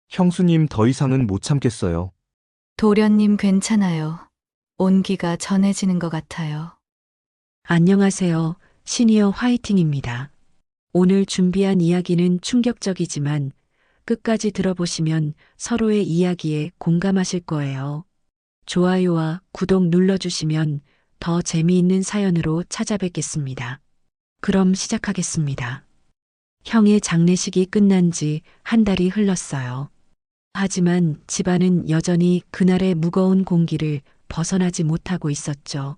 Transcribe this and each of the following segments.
형수님 더 이상은 못 참겠어요. 도련님 괜찮아요. 온기가 전해지는 것 같아요. 안녕하세요. 시니어 화이팅입니다. 오늘 준비한 이야기는 충격적이지만 끝까지 들어보시면 서로의 이야기에 공감하실 거예요. 좋아요와 구독 눌러주시면 더 재미있는 사연으로 찾아뵙겠습니다. 그럼 시작하겠습니다. 형의 장례식이 끝난 지 한 달이 흘렀어요. 하지만 집안은 여전히 그날의 무거운 공기를 벗어나지 못하고 있었죠.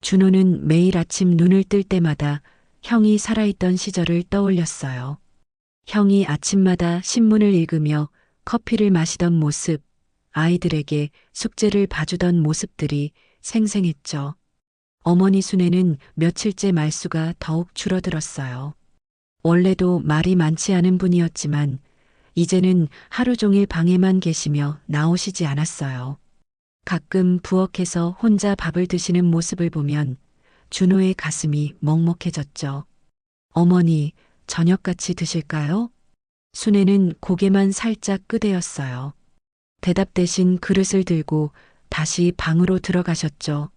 준호는 매일 아침 눈을 뜰 때마다 형이 살아있던 시절을 떠올렸어요. 형이 아침마다 신문을 읽으며 커피를 마시던 모습, 아이들에게 숙제를 봐주던 모습들이 생생했죠. 어머니 순애는 며칠째 말수가 더욱 줄어들었어요. 원래도 말이 많지 않은 분이었지만 이제는 하루 종일 방에만 계시며 나오시지 않았어요. 가끔 부엌에서 혼자 밥을 드시는 모습을 보면 준호의 가슴이 먹먹해졌죠. 어머니, 저녁 같이 드실까요? 순애는 고개만 살짝 끄덕였어요. 대답 대신 그릇을 들고 다시 방으로 들어가셨죠.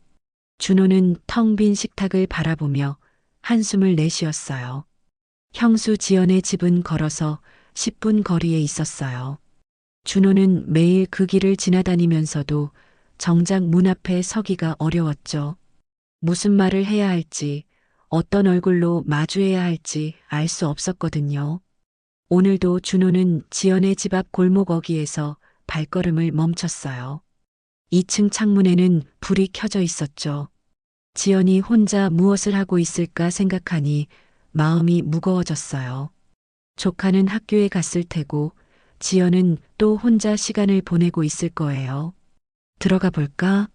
준호는 텅 빈 식탁을 바라보며 한숨을 내쉬었어요. 형수 지연의 집은 걸어서 10분 거리에 있었어요. 준호는 매일 그 길을 지나다니면서도 정작 문 앞에 서기가 어려웠죠. 무슨 말을 해야 할지, 어떤 얼굴로 마주해야 할지 알 수 없었거든요. 오늘도 준호는 지연의 집 앞 골목 어귀에서 발걸음을 멈췄어요. 2층 창문에는 불이 켜져 있었죠. 지연이 혼자 무엇을 하고 있을까 생각하니 마음이 무거워졌어요. 조카는 학교에 갔을 테고 지연은 또 혼자 시간을 보내고 있을 거예요. 들어가 볼까?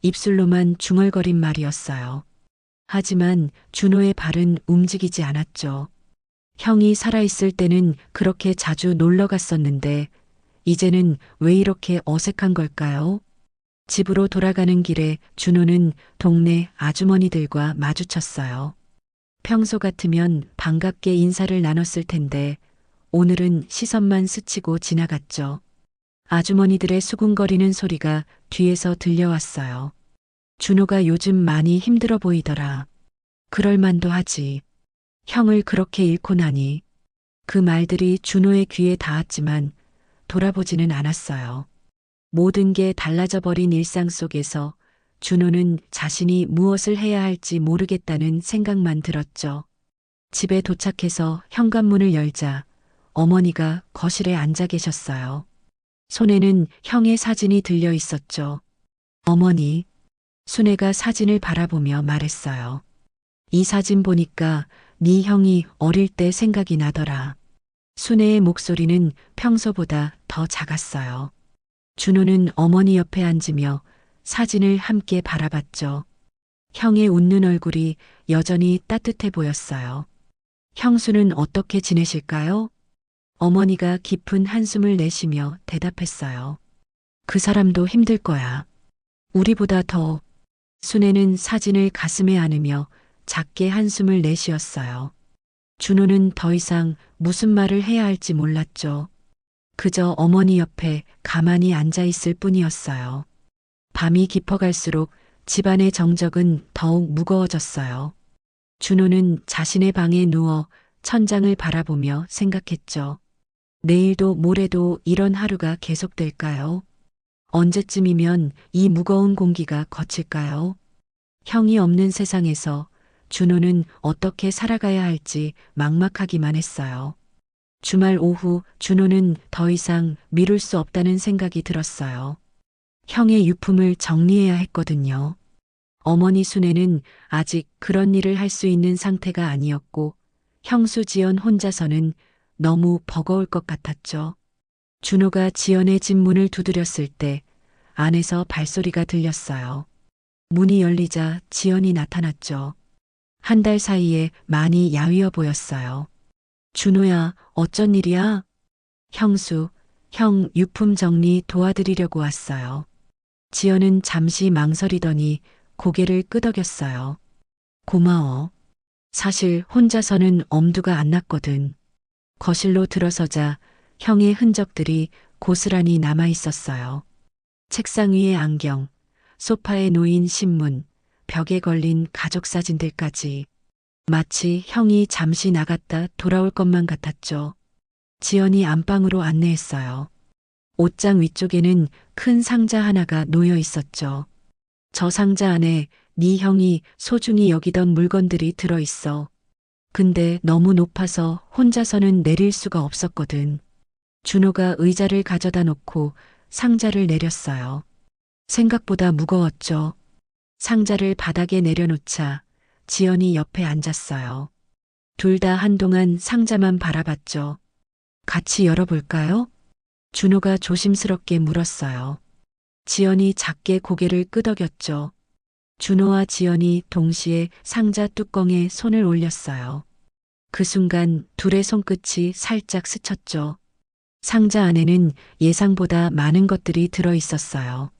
입술로만 중얼거린 말이었어요. 하지만 준호의 발은 움직이지 않았죠. 형이 살아있을 때는 그렇게 자주 놀러 갔었는데 이제는 왜 이렇게 어색한 걸까요? 집으로 돌아가는 길에 준호는 동네 아주머니들과 마주쳤어요. 평소 같으면 반갑게 인사를 나눴을 텐데 오늘은 시선만 스치고 지나갔죠. 아주머니들의 수군거리는 소리가 뒤에서 들려왔어요. 준호가 요즘 많이 힘들어 보이더라. 그럴 만도 하지. 형을 그렇게 잃고 나니. 그 말들이 준호의 귀에 닿았지만 돌아보지는 않았어요. 모든 게 달라져 버린 일상 속에서 준호는 자신이 무엇을 해야 할지 모르겠다는 생각만 들었죠. 집에 도착해서 현관문을 열자 어머니가 거실에 앉아 계셨어요. 손에는 형의 사진이 들려 있었죠. 어머니, 순애가 사진을 바라보며 말했어요. 이 사진 보니까 네 형이 어릴 때 생각이 나더라. 순애의 목소리는 평소보다 더 작았어요. 준호는 어머니 옆에 앉으며 사진을 함께 바라봤죠. 형의 웃는 얼굴이 여전히 따뜻해 보였어요. 형수는 어떻게 지내실까요? 어머니가 깊은 한숨을 내쉬며 대답했어요. 그 사람도 힘들 거야. 우리보다 더. 순애는 사진을 가슴에 안으며 작게 한숨을 내쉬었어요. 준호는 더 이상 무슨 말을 해야 할지 몰랐죠. 그저 어머니 옆에 가만히 앉아 있을 뿐이었어요. 밤이 깊어갈수록 집안의 정적은 더욱 무거워졌어요. 준호는 자신의 방에 누워 천장을 바라보며 생각했죠. 내일도 모레도 이런 하루가 계속될까요? 언제쯤이면 이 무거운 공기가 거칠까요? 형이 없는 세상에서 준호는 어떻게 살아가야 할지 막막하기만 했어요. 주말 오후 준호는 더 이상 미룰 수 없다는 생각이 들었어요. 형의 유품을 정리해야 했거든요. 어머니 순애는 아직 그런 일을 할 수 있는 상태가 아니었고 형수 지연 혼자서는 너무 버거울 것 같았죠. 준호가 지연의 집 문을 두드렸을 때 안에서 발소리가 들렸어요. 문이 열리자 지연이 나타났죠. 한 달 사이에 많이 야위어 보였어요. 준호야, 어쩐 일이야? 형수, 형 유품 정리 도와드리려고 왔어요. 지연은 잠시 망설이더니 고개를 끄덕였어요. 고마워. 사실 혼자서는 엄두가 안 났거든. 거실로 들어서자 형의 흔적들이 고스란히 남아 있었어요. 책상 위에 안경, 소파에 놓인 신문, 벽에 걸린 가족 사진들까지. 마치 형이 잠시 나갔다 돌아올 것만 같았죠. 지연이 안방으로 안내했어요. 옷장 위쪽에는 큰 상자 하나가 놓여 있었죠. 저 상자 안에 네 형이 소중히 여기던 물건들이 들어 있어. 근데 너무 높아서 혼자서는 내릴 수가 없었거든. 준호가 의자를 가져다 놓고 상자를 내렸어요. 생각보다 무거웠죠. 상자를 바닥에 내려놓자 지연이 옆에 앉았어요. 둘 다 한동안 상자만 바라봤죠. 같이 열어볼까요? 준호가 조심스럽게 물었어요. 지연이 작게 고개를 끄덕였죠. 준호와 지연이 동시에 상자 뚜껑에 손을 올렸어요. 그 순간 둘의 손끝이 살짝 스쳤죠. 상자 안에는 예상보다 많은 것들이 들어 있었어요.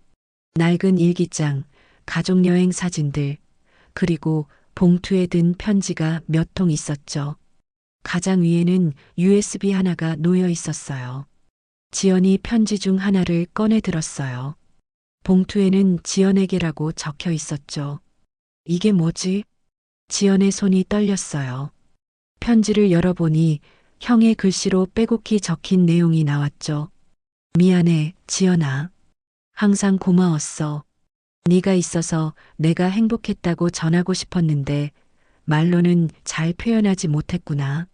낡은 일기장, 가족여행 사진들, 그리고 봉투에 든 편지가 몇 통 있었죠. 가장 위에는 USB 하나가 놓여 있었어요. 지연이 편지 중 하나를 꺼내 들었어요. 봉투에는 지연에게라고 적혀 있었죠. 이게 뭐지? 지연의 손이 떨렸어요. 편지를 열어보니 형의 글씨로 빼곡히 적힌 내용이 나왔죠. 미안해, 지연아. 항상 고마웠어. 네가 있어서 내가 행복했다고 전하고 싶었는데 말로는 잘 표현하지 못했구나.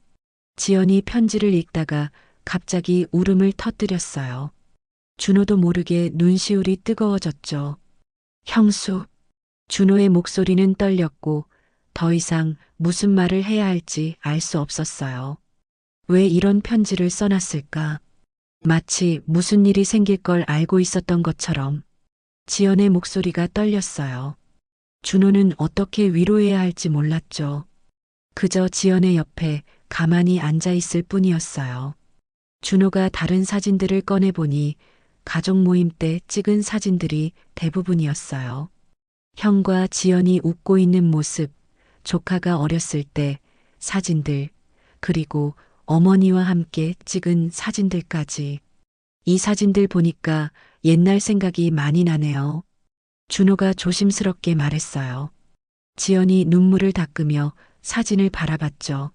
지연이 편지를 읽다가 갑자기 울음을 터뜨렸어요. 준호도 모르게 눈시울이 뜨거워졌죠. 형수. 준호의 목소리는 떨렸고 더 이상 무슨 말을 해야 할지 알 수 없었어요. 왜 이런 편지를 써놨을까? 마치 무슨 일이 생길 걸 알고 있었던 것처럼. 지연의 목소리가 떨렸어요. 준호는 어떻게 위로해야 할지 몰랐죠. 그저 지연의 옆에 가만히 앉아 있을 뿐이었어요. 준호가 다른 사진들을 꺼내보니 가족 모임 때 찍은 사진들이 대부분이었어요. 형과 지연이 웃고 있는 모습, 조카가 어렸을 때 사진들, 그리고 어머니와 함께 찍은 사진들까지. 이 사진들 보니까 옛날 생각이 많이 나네요. 준호가 조심스럽게 말했어요. 지연이 눈물을 닦으며 사진을 바라봤죠.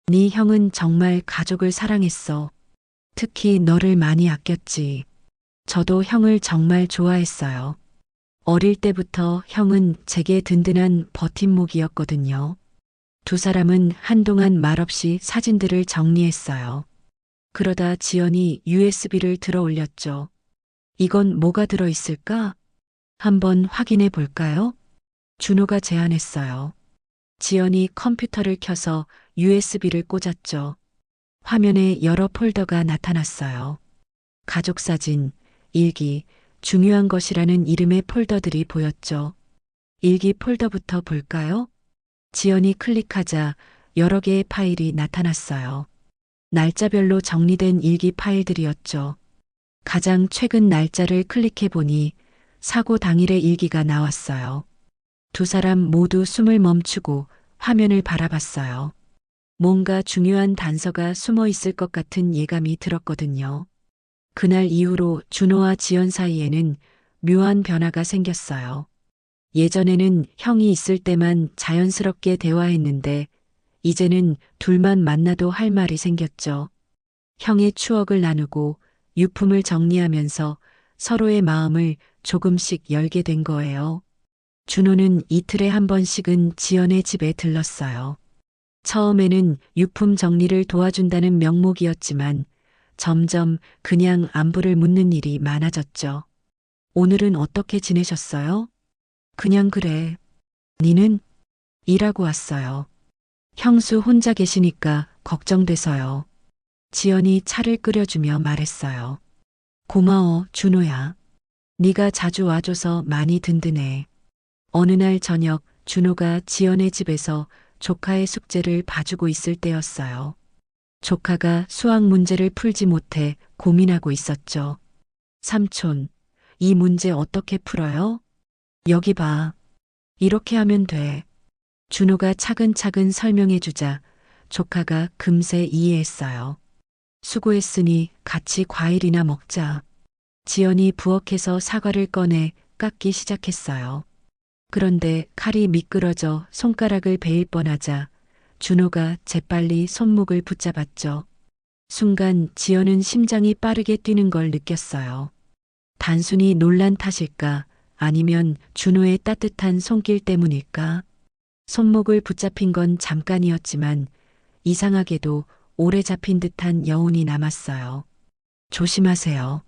네 형은 정말 가족을 사랑했어. 특히 너를 많이 아꼈지. 저도 형을 정말 좋아했어요. 어릴 때부터 형은 제게 든든한 버팀목이었거든요. 두 사람은 한동안 말없이 사진들을 정리했어요. 그러다 지연이 USB를 들어 올렸죠. 이건 뭐가 들어 있을까? 한번 확인해 볼까요? 준호가 제안했어요. 지연이 컴퓨터를 켜서 USB를 꽂았죠. 화면에 여러 폴더가 나타났어요. 가족 사진, 일기, 중요한 것이라는 이름의 폴더들이 보였죠. 일기 폴더부터 볼까요? 지연이 클릭하자 여러 개의 파일이 나타났어요. 날짜별로 정리된 일기 파일들이었죠. 가장 최근 날짜를 클릭해 보니 사고 당일의 일기가 나왔어요. 두 사람 모두 숨을 멈추고 화면을 바라봤어요. 뭔가 중요한 단서가 숨어 있을 것 같은 예감이 들었거든요. 그날 이후로 준호와 지연 사이에는 묘한 변화가 생겼어요. 예전에는 형이 있을 때만 자연스럽게 대화했는데 이제는 둘만 만나도 할 말이 생겼죠. 형의 추억을 나누고 유품을 정리하면서 서로의 마음을 조금씩 열게 된 거예요. 준호는 이틀에 한 번씩은 지연의 집에 들렀어요. 처음에는 유품 정리를 도와준다는 명목이었지만 점점 그냥 안부를 묻는 일이 많아졌죠. 오늘은 어떻게 지내셨어요? 그냥 그래. 니는? 일하고 왔어요. 형수 혼자 계시니까 걱정돼서요. 지연이 차를 끓여주며 말했어요. 고마워, 준호야. 네가 자주 와줘서 많이 든든해. 어느 날 저녁 준호가 지연의 집에서 조카의 숙제를 봐주고 있을 때였어요. 조카가 수학 문제를 풀지 못해 고민하고 있었죠. 삼촌, 이 문제 어떻게 풀어요? 여기 봐. 이렇게 하면 돼. 준호가 차근차근 설명해 주자 조카가 금세 이해했어요. 수고했으니 같이 과일이나 먹자. 지연이 부엌에서 사과를 꺼내 깎기 시작했어요. 그런데 칼이 미끄러져 손가락을 베일 뻔하자 준호가 재빨리 손목을 붙잡았죠. 순간 지연은 심장이 빠르게 뛰는 걸 느꼈어요. 단순히 놀란 탓일까? 아니면 준호의 따뜻한 손길 때문일까? 손목을 붙잡힌 건 잠깐이었지만 이상하게도 오래 잡힌 듯한 여운이 남았어요. 조심하세요.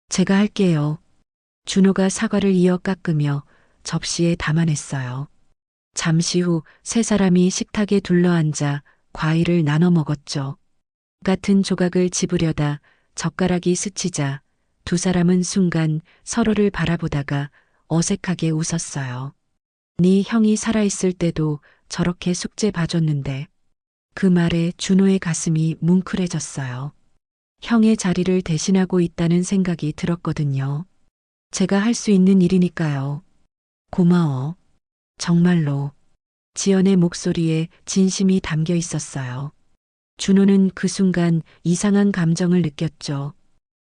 제가 할게요. 준호가 사과를 이어 깎으며 접시에 담아냈어요. 잠시 후 세 사람이 식탁에 둘러앉아 과일을 나눠 먹었죠. 같은 조각을 집으려다 젓가락이 스치자 두 사람은 순간 서로를 바라보다가 어색하게 웃었어요. 네 형이 살아있을 때도 저렇게 숙제 봐줬는데. 그 말에 준호의 가슴이 뭉클해졌어요. 형의 자리를 대신하고 있다는 생각이 들었거든요. 제가 할 수 있는 일이니까요. 고마워. 정말로. 지연의 목소리에 진심이 담겨 있었어요. 준호는 그 순간 이상한 감정을 느꼈죠.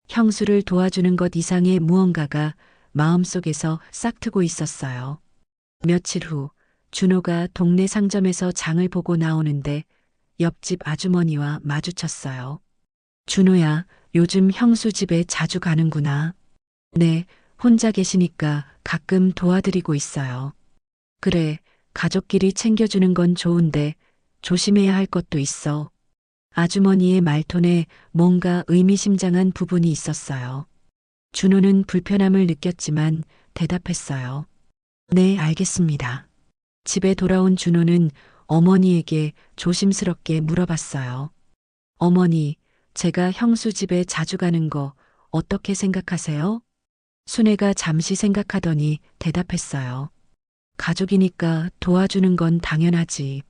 형수를 도와주는 것 이상의 무언가가 마음속에서 싹트고 있었어요. 며칠 후 준호가 동네 상점에서 장을 보고 나오는데 옆집 아주머니와 마주쳤어요. 준호야, 요즘 형수 집에 자주 가는구나. 네, 혼자 계시니까 가끔 도와드리고 있어요. 그래, 가족끼리 챙겨주는 건 좋은데 조심해야 할 것도 있어. 아주머니의 말톤에 뭔가 의미심장한 부분이 있었어요. 준호는 불편함을 느꼈지만 대답했어요. 네, 알겠습니다. 집에 돌아온 준호는 어머니에게 조심스럽게 물어봤어요. 어머니, 제가 형수 집에 자주 가는 거 어떻게 생각하세요? 순애가 잠시 생각하더니 대답했어요. 가족이니까 도와주는 건 당연하지.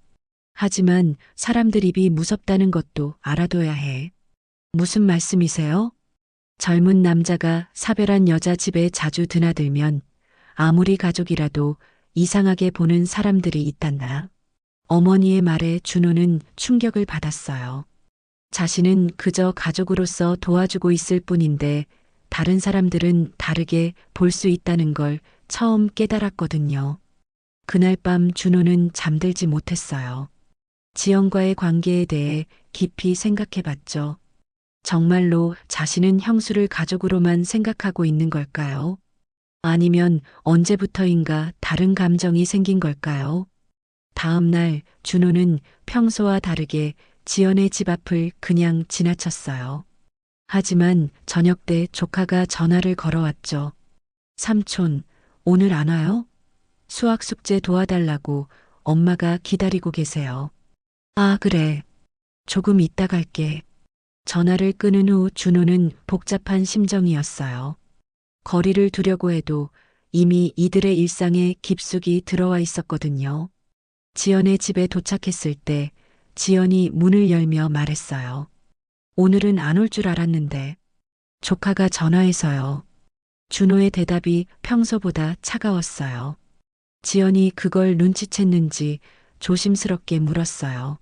하지만 사람들 입이 무섭다는 것도 알아둬야 해. 무슨 말씀이세요? 젊은 남자가 사별한 여자 집에 자주 드나들면 아무리 가족이라도 이상하게 보는 사람들이 있단다. 어머니의 말에 준호는 충격을 받았어요. 자신은 그저 가족으로서 도와주고 있을 뿐인데 다른 사람들은 다르게 볼 수 있다는 걸 처음 깨달았거든요. 그날 밤 준호는 잠들지 못했어요. 지연과의 관계에 대해 깊이 생각해 봤죠. 정말로 자신은 형수를 가족으로만 생각하고 있는 걸까요? 아니면 언제부터인가 다른 감정이 생긴 걸까요? 다음 날 준호는 평소와 다르게 지연의 집 앞을 그냥 지나쳤어요. 하지만 저녁 때 조카가 전화를 걸어왔죠. 삼촌, 오늘 안 와요? 수학 숙제 도와달라고 엄마가 기다리고 계세요. 아, 그래. 조금 이따 갈게. 전화를 끊은 후 준호는 복잡한 심정이었어요. 거리를 두려고 해도 이미 이들의 일상에 깊숙이 들어와 있었거든요. 지연의 집에 도착했을 때 지연이 문을 열며 말했어요. 오늘은 안 올 줄 알았는데. 조카가 전화해서요. 준호의 대답이 평소보다 차가웠어요. 지연이 그걸 눈치챘는지 조심스럽게 물었어요.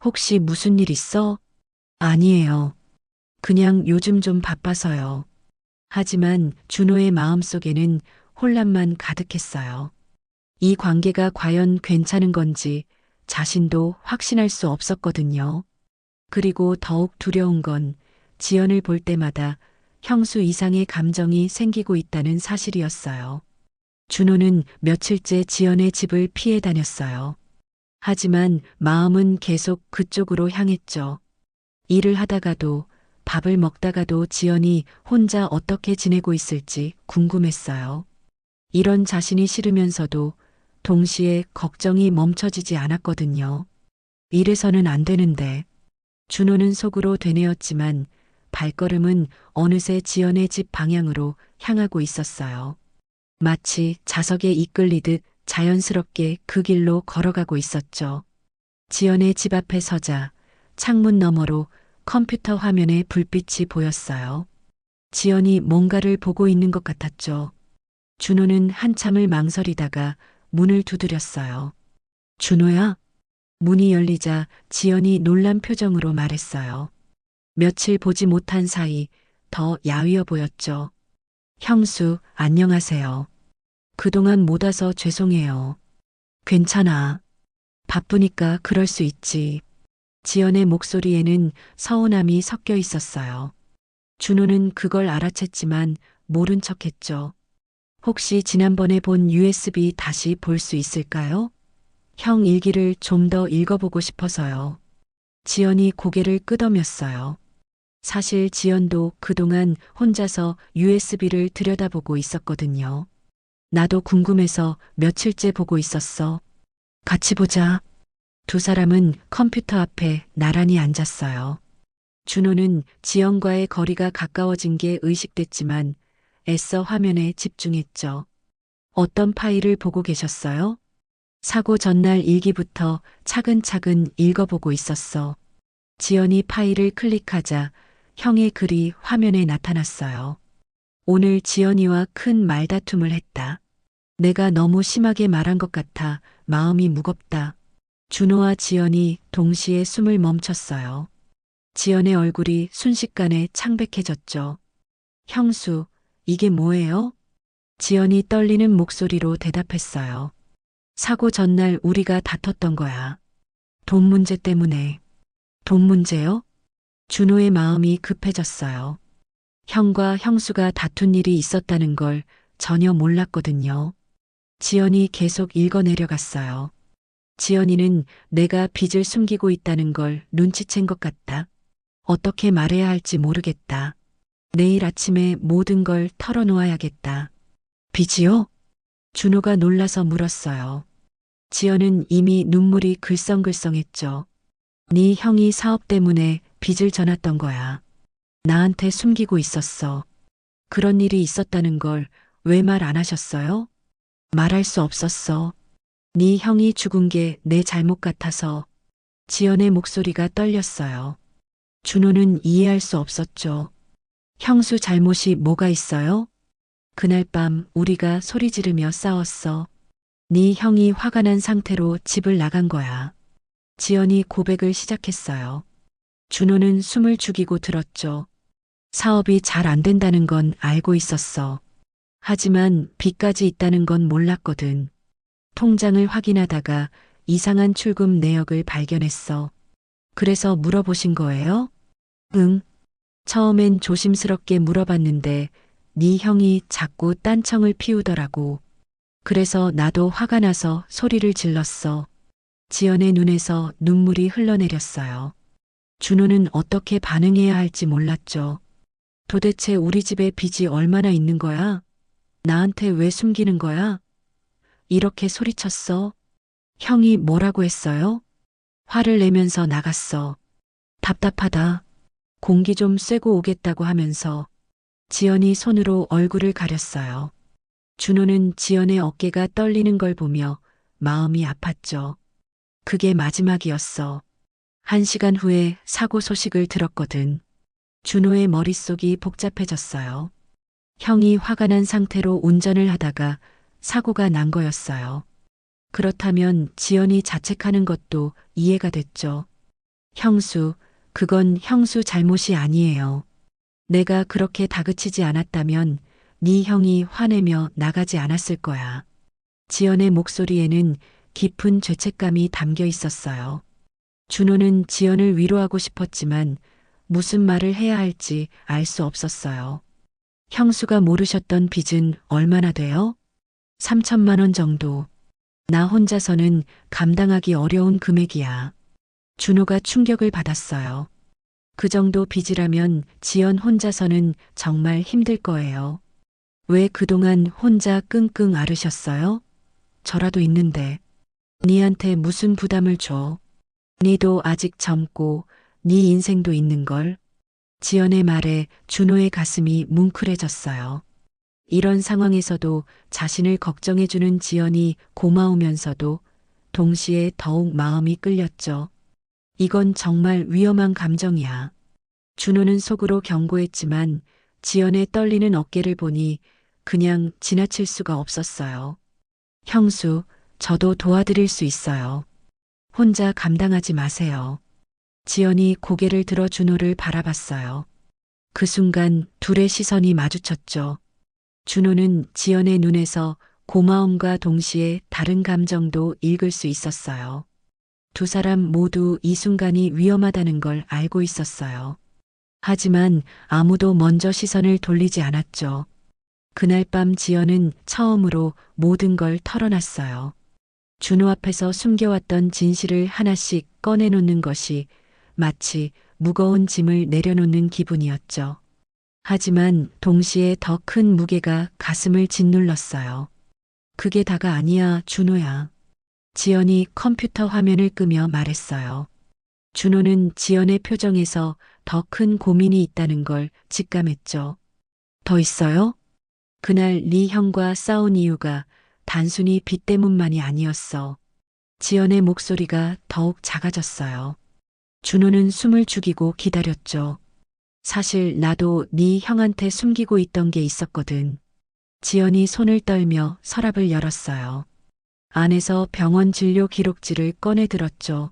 혹시 무슨 일 있어? 아니에요. 그냥 요즘 좀 바빠서요. 하지만 준호의 마음속에는 혼란만 가득했어요. 이 관계가 과연 괜찮은 건지 자신도 확신할 수 없었거든요. 그리고 더욱 두려운 건 지연을 볼 때마다 형수 이상의 감정이 생기고 있다는 사실이었어요. 준호는 며칠째 지연의 집을 피해 다녔어요. 하지만 마음은 계속 그쪽으로 향했죠. 일을 하다가도 밥을 먹다가도 지연이 혼자 어떻게 지내고 있을지 궁금했어요. 이런 자신이 싫으면서도 동시에 걱정이 멈춰지지 않았거든요. 이래서는 안 되는데. 준호는 속으로 되뇌었지만 발걸음은 어느새 지연의 집 방향으로 향하고 있었어요. 마치 자석에 이끌리듯 자연스럽게 그 길로 걸어가고 있었죠. 지연의 집 앞에 서자 창문 너머로 컴퓨터 화면에 불빛이 보였어요. 지연이 뭔가를 보고 있는 것 같았죠. 준호는 한참을 망설이다가 문을 두드렸어요. 준호야? 문이 열리자 지연이 놀란 표정으로 말했어요. 며칠 보지 못한 사이 더 야위어 보였죠. 형수, 안녕하세요. 그동안 못 와서 죄송해요. 괜찮아. 바쁘니까 그럴 수 있지. 지연의 목소리에는 서운함이 섞여 있었어요. 준호는 그걸 알아챘지만 모른 척했죠. 혹시 지난번에 본 USB 다시 볼 수 있을까요? 형 일기를 좀 더 읽어보고 싶어서요. 지연이 고개를 끄덕였어요. 사실 지연도 그동안 혼자서 USB를 들여다보고 있었거든요. 나도 궁금해서 며칠째 보고 있었어. 같이 보자. 두 사람은 컴퓨터 앞에 나란히 앉았어요. 준호는 지연과의 거리가 가까워진 게 의식됐지만 애써 화면에 집중했죠. 어떤 파일을 보고 계셨어요? 사고 전날 일기부터 차근차근 읽어보고 있었어. 지연이 파일을 클릭하자 형의 글이 화면에 나타났어요. 오늘 지연이와 큰 말다툼을 했다. 내가 너무 심하게 말한 것 같아 마음이 무겁다. 준호와 지연이 동시에 숨을 멈췄어요. 지연의 얼굴이 순식간에 창백해졌죠. 형수, 이게 뭐예요? 지연이 떨리는 목소리로 대답했어요. 사고 전날 우리가 다퉜던 거야. 돈 문제 때문에. 돈 문제요? 준호의 마음이 급해졌어요. 형과 형수가 다툰 일이 있었다는 걸 전혀 몰랐거든요. 지연이 계속 읽어내려갔어요. 지연이는 내가 빚을 숨기고 있다는 걸 눈치챈 것 같다. 어떻게 말해야 할지 모르겠다. 내일 아침에 모든 걸 털어놓아야겠다. 빚이요? 준호가 놀라서 물었어요. 지연은 이미 눈물이 글썽글썽했죠. 네 형이 사업 때문에 빚을 져놨던 거야. 나한테 숨기고 있었어. 그런 일이 있었다는 걸 왜 말 안 하셨어요? 말할 수 없었어. 네 형이 죽은 게 내 잘못 같아서. 지연의 목소리가 떨렸어요. 준호는 이해할 수 없었죠. 형수 잘못이 뭐가 있어요? 그날 밤 우리가 소리 지르며 싸웠어. 네 형이 화가 난 상태로 집을 나간 거야. 지연이 고백을 시작했어요. 준호는 숨을 죽이고 들었죠. 사업이 잘 안 된다는 건 알고 있었어. 하지만 빚까지 있다는 건 몰랐거든. 통장을 확인하다가 이상한 출금 내역을 발견했어. 그래서 물어보신 거예요? 응. 처음엔 조심스럽게 물어봤는데 네 형이 자꾸 딴청을 피우더라고. 그래서 나도 화가 나서 소리를 질렀어. 지연의 눈에서 눈물이 흘러내렸어요. 준호는 어떻게 반응해야 할지 몰랐죠. 도대체 우리 집에 빚이 얼마나 있는 거야? 나한테 왜 숨기는 거야? 이렇게 소리쳤어. 형이 뭐라고 했어요? 화를 내면서 나갔어. 답답하다. 공기 좀 쐬고 오겠다고 하면서 지연이 손으로 얼굴을 가렸어요. 준호는 지연의 어깨가 떨리는 걸 보며 마음이 아팠죠. 그게 마지막이었어. 1시간 후에 사고 소식을 들었거든. 준호의 머릿속이 복잡해졌어요. 형이 화가 난 상태로 운전을 하다가 사고가 난 거였어요. 그렇다면 지연이 자책하는 것도 이해가 됐죠. 형수, 그건 형수 잘못이 아니에요. 내가 그렇게 다그치지 않았다면 네 형이 화내며 나가지 않았을 거야. 지연의 목소리에는 깊은 죄책감이 담겨 있었어요. 준호는 지연을 위로하고 싶었지만 무슨 말을 해야 할지 알 수 없었어요. 형수가 모르셨던 빚은 얼마나 돼요? 3천만 원 정도. 나 혼자서는 감당하기 어려운 금액이야. 준호가 충격을 받았어요. 그 정도 빚이라면 지연 혼자서는 정말 힘들 거예요. 왜 그동안 혼자 끙끙 앓으셨어요? 저라도 있는데. 니한테 무슨 부담을 줘. 니도 아직 젊고 니 인생도 있는걸. 지연의 말에 준호의 가슴이 뭉클해졌어요. 이런 상황에서도 자신을 걱정해주는 지연이 고마우면서도 동시에 더욱 마음이 끌렸죠. 이건 정말 위험한 감정이야. 준호는 속으로 경고했지만 지연의 떨리는 어깨를 보니 그냥 지나칠 수가 없었어요. 형수, 저도 도와드릴 수 있어요. 혼자 감당하지 마세요. 지연이 고개를 들어 준호를 바라봤어요. 그 순간 둘의 시선이 마주쳤죠. 준호는 지연의 눈에서 고마움과 동시에 다른 감정도 읽을 수 있었어요. 두 사람 모두 이 순간이 위험하다는 걸 알고 있었어요. 하지만 아무도 먼저 시선을 돌리지 않았죠. 그날 밤 지연은 처음으로 모든 걸 털어놨어요. 준호 앞에서 숨겨왔던 진실을 하나씩 꺼내놓는 것이 마치 무거운 짐을 내려놓는 기분이었죠. 하지만 동시에 더 큰 무게가 가슴을 짓눌렀어요. 그게 다가 아니야, 준호야. 지연이 컴퓨터 화면을 끄며 말했어요. 준호는 지연의 표정에서 더 큰 고민이 있다는 걸 직감했죠. 더 있어요? 그날 네 형과 싸운 이유가 단순히 빚 때문만이 아니었어. 지연의 목소리가 더욱 작아졌어요. 준호는 숨을 죽이고 기다렸죠. 사실 나도 네 형한테 숨기고 있던 게 있었거든. 지연이 손을 떨며 서랍을 열었어요. 안에서 병원 진료 기록지를 꺼내 들었죠.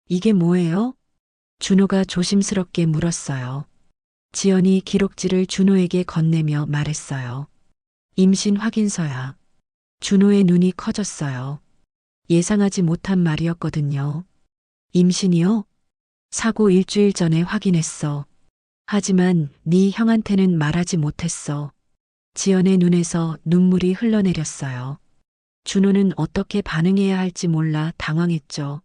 이게 뭐예요? 준호가 조심스럽게 물었어요. 지연이 기록지를 준호에게 건네며 말했어요. 임신 확인서야. 준호의 눈이 커졌어요. 예상하지 못한 말이었거든요. 임신이요? 사고 일주일 전에 확인했어. 하지만 네 형한테는 말하지 못했어. 지연의 눈에서 눈물이 흘러내렸어요. 준호는 어떻게 반응해야 할지 몰라 당황했죠.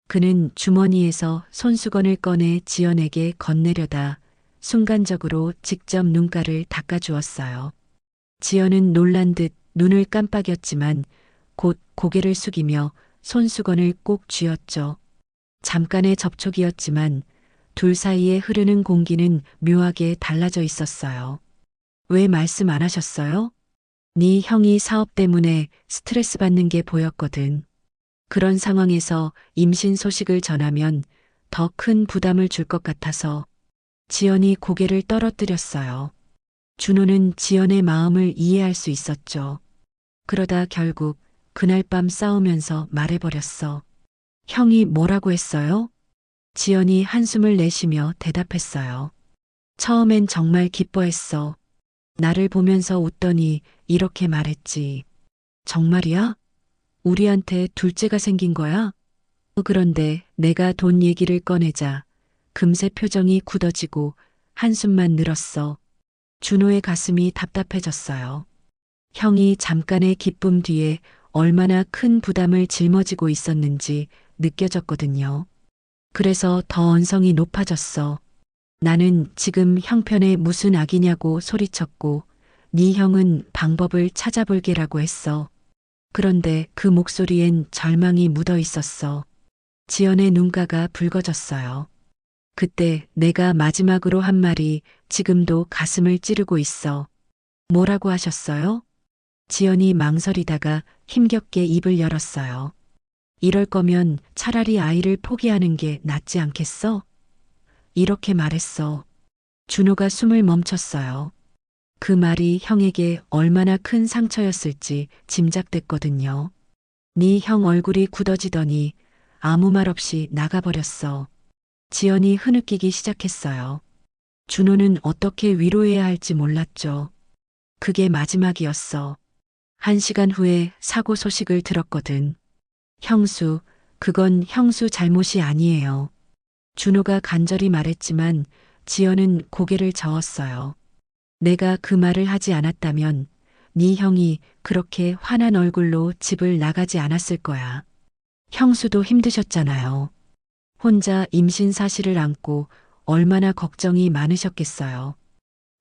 그는 주머니에서 손수건을 꺼내 지연에게 건네려다 순간적으로 직접 눈가를 닦아주었어요. 지연은 놀란 듯 눈을 깜빡였지만 곧 고개를 숙이며 손수건을 꼭 쥐었죠. 잠깐의 접촉이었지만 둘 사이에 흐르는 공기는 묘하게 달라져 있었어요. 왜 말씀 안 하셨어요? 네 형이 사업 때문에 스트레스 받는 게 보였거든. 그런 상황에서 임신 소식을 전하면 더 큰 부담을 줄 것 같아서. 지연이 고개를 떨어뜨렸어요. 준호는 지연의 마음을 이해할 수 있었죠. 그러다 결국 그날 밤 싸우면서 말해버렸어. 형이 뭐라고 했어요? 지연이 한숨을 내쉬며 대답했어요. 처음엔 정말 기뻐했어. 나를 보면서 웃더니 이렇게 말했지. 정말이야? 우리한테 둘째가 생긴 거야? 그런데 내가 돈 얘기를 꺼내자 금세 표정이 굳어지고 한숨만 늘었어. 준호의 가슴이 답답해졌어요. 형이 잠깐의 기쁨 뒤에 얼마나 큰 부담을 짊어지고 있었는지 느껴졌거든요. 그래서 더 언성이 높아졌어. 나는 지금 형편에 무슨 악이냐고 소리쳤고 네 형은 방법을 찾아볼게라고 했어. 그런데 그 목소리엔 절망이 묻어 있었어. 지연의 눈가가 붉어졌어요. 그때 내가 마지막으로 한 말이 지금도 가슴을 찌르고 있어. 뭐라고 하셨어요? 지연이 망설이다가 힘겹게 입을 열었어요. 이럴 거면 차라리 아이를 포기하는 게 낫지 않겠어? 이렇게 말했어. 준호가 숨을 멈췄어요. 그 말이 형에게 얼마나 큰 상처였을지 짐작됐거든요. 네 형 얼굴이 굳어지더니 아무 말 없이 나가버렸어. 지연이 흐느끼기 시작했어요. 준호는 어떻게 위로해야 할지 몰랐죠. 그게 마지막이었어. 1시간 후에 사고 소식을 들었거든. 형수, 그건 형수 잘못이 아니에요. 준호가 간절히 말했지만 지연은 고개를 저었어요. 내가 그 말을 하지 않았다면 네 형이 그렇게 환한 얼굴로 집을 나가지 않았을 거야. 형수도 힘드셨잖아요. 혼자 임신 사실을 안고 얼마나 걱정이 많으셨겠어요.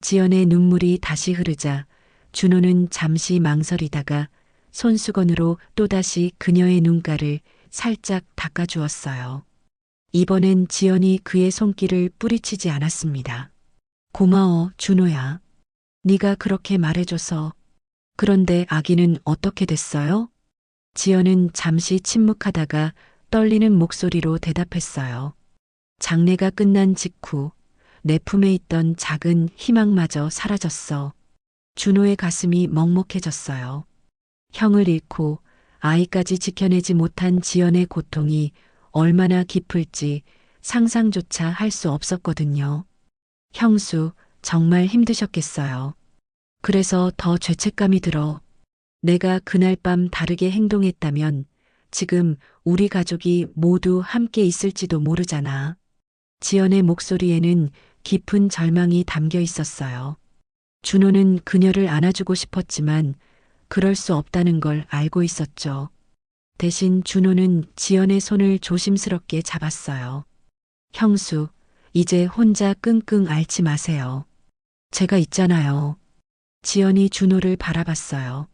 지연의 눈물이 다시 흐르자 준호는 잠시 망설이다가 손수건으로 또다시 그녀의 눈가를 살짝 닦아주었어요. 이번엔 지연이 그의 손길을 뿌리치지 않았습니다. 고마워, 준호야. 네가 그렇게 말해줘서. 그런데 아기는 어떻게 됐어요? 지연은 잠시 침묵하다가 떨리는 목소리로 대답했어요. 장례가 끝난 직후 내 품에 있던 작은 희망마저 사라졌어. 준호의 가슴이 먹먹해졌어요. 형을 잃고 아이까지 지켜내지 못한 지연의 고통이 얼마나 깊을지 상상조차 할 수 없었거든요. 형수, 정말 힘드셨겠어요. 그래서 더 죄책감이 들어. 내가 그날 밤 다르게 행동했다면 지금 우리 가족이 모두 함께 있을지도 모르잖아. 지연의 목소리에는 깊은 절망이 담겨 있었어요. 준호는 그녀를 안아주고 싶었지만 그럴 수 없다는 걸 알고 있었죠. 대신 준호는 지연의 손을 조심스럽게 잡았어요. 형수, 이제 혼자 끙끙 앓지 마세요. 제가 있잖아요. 지연이 준호를 바라봤어요.